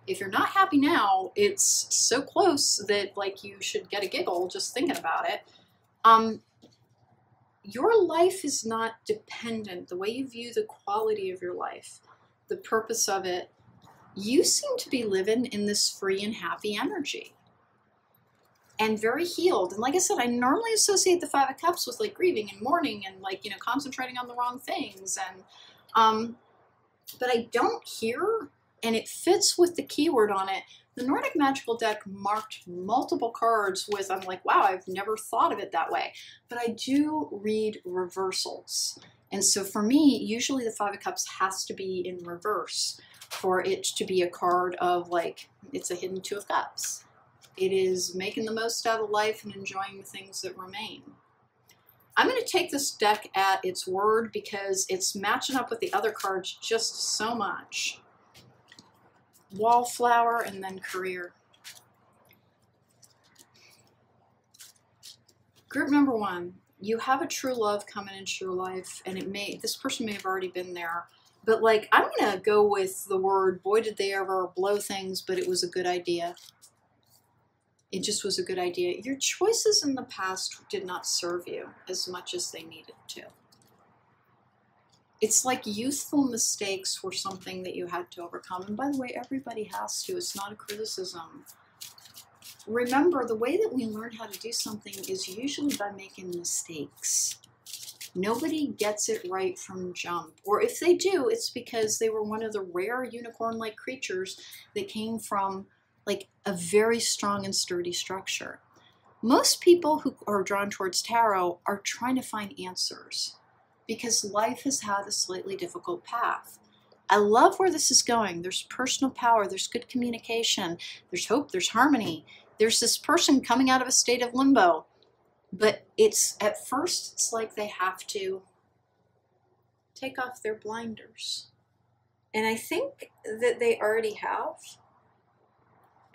If you're not happy now, it's so close that, like, you should get a giggle just thinking about it. Your life is not dependent, the way you view the quality of your life, the purpose of it, you seem to be living in this free and happy energy and very healed. And like I said, I normally associate the 5 of Cups with like grieving and mourning and like, you know, concentrating on the wrong things. And, but I don't hear, and it fits with the keyword on it. The Nordic Magical deck marked multiple cards with, I'm like, wow, I've never thought of it that way. But I do read reversals. And so for me, usually the 5 of Cups has to be in reverse for it to be a card of like, it's a hidden 2 of Cups. It is making the most out of life and enjoying the things that remain. I'm going to take this deck at its word because it's matching up with the other cards just so much. Wallflower and then career. Group number 1. You have a true love coming into your life, and this person may have already been there, but like, I'm going to go with the word, boy, did they ever blow things, but it was a good idea. It just was a good idea. Your choices in the past did not serve you as much as they needed to. It's like youthful mistakes were something that you had to overcome. And by the way, everybody has to. It's not a criticism. Remember, the way that we learn how to do something is usually by making mistakes. Nobody gets it right from jump. Or if they do, it's because they were one of the rare unicorn-like creatures that came from like a very strong and sturdy structure. Most people who are drawn towards tarot are trying to find answers because life has had a slightly difficult path. I love where this is going. There's personal power, there's good communication, there's hope, there's harmony. There's this person coming out of a state of limbo, but at first it's like they have to take off their blinders. And I think that they already have.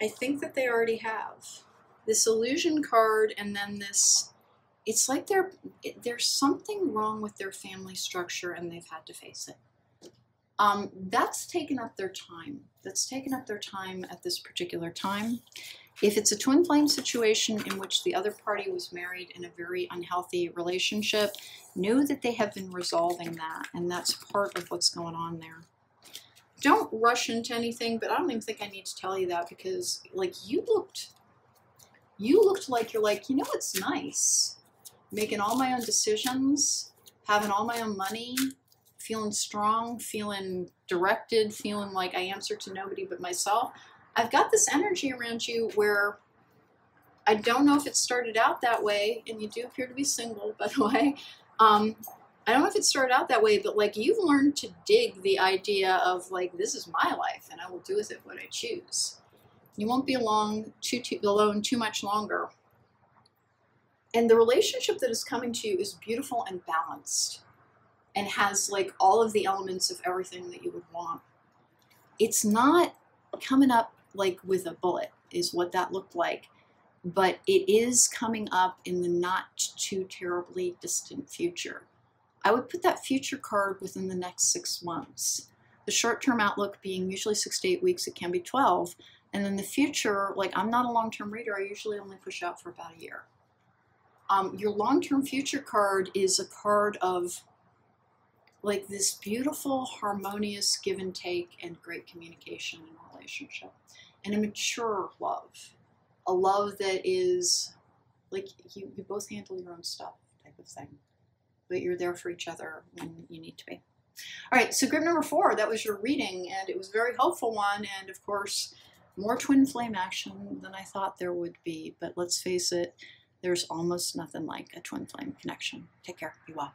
I think that they already have. This illusion card and then this, it's like there's something wrong with their family structure and they've had to face it. That's taken up their time. That's taken up their time at this particular time. If it's a twin flame situation in which the other party was married in a very unhealthy relationship, know that they have been resolving that, and that's part of what's going on there. Don't rush into anything, but I don't even think I need to tell you that because, like, you looked like you're like, you know what's nice? making all my own decisions, having all my own money, feeling strong, feeling directed, feeling like I answer to nobody but myself. I've got this energy around you where I don't know if it started out that way, and you do appear to be single, by the way. I don't know if it started out that way, but like you've learned to dig the idea of like, this is my life and I will do with it what I choose. You won't be alone too much longer. And the relationship that is coming to you is beautiful and balanced and has like all of the elements of everything that you would want. It's not coming up like with a bullet is what that looked like, but it is coming up in the not too terribly distant future. I would put that future card within the next 6 months. The short-term outlook being usually 6 to 8 weeks, it can be 12. And then the future, like I'm not a long-term reader, I usually only push out for about a year. Your long-term future card is a card of like this beautiful, harmonious give and take and great communication in a relationship. And a mature love. A love that is like you both handle your own stuff type of thing. But you're there for each other when you need to be. All right, so group number 4, that was your reading, and it was a very hopeful one, and of course, more twin flame action than I thought there would be, but let's face it, there's almost nothing like a twin flame connection. Take care. Be well.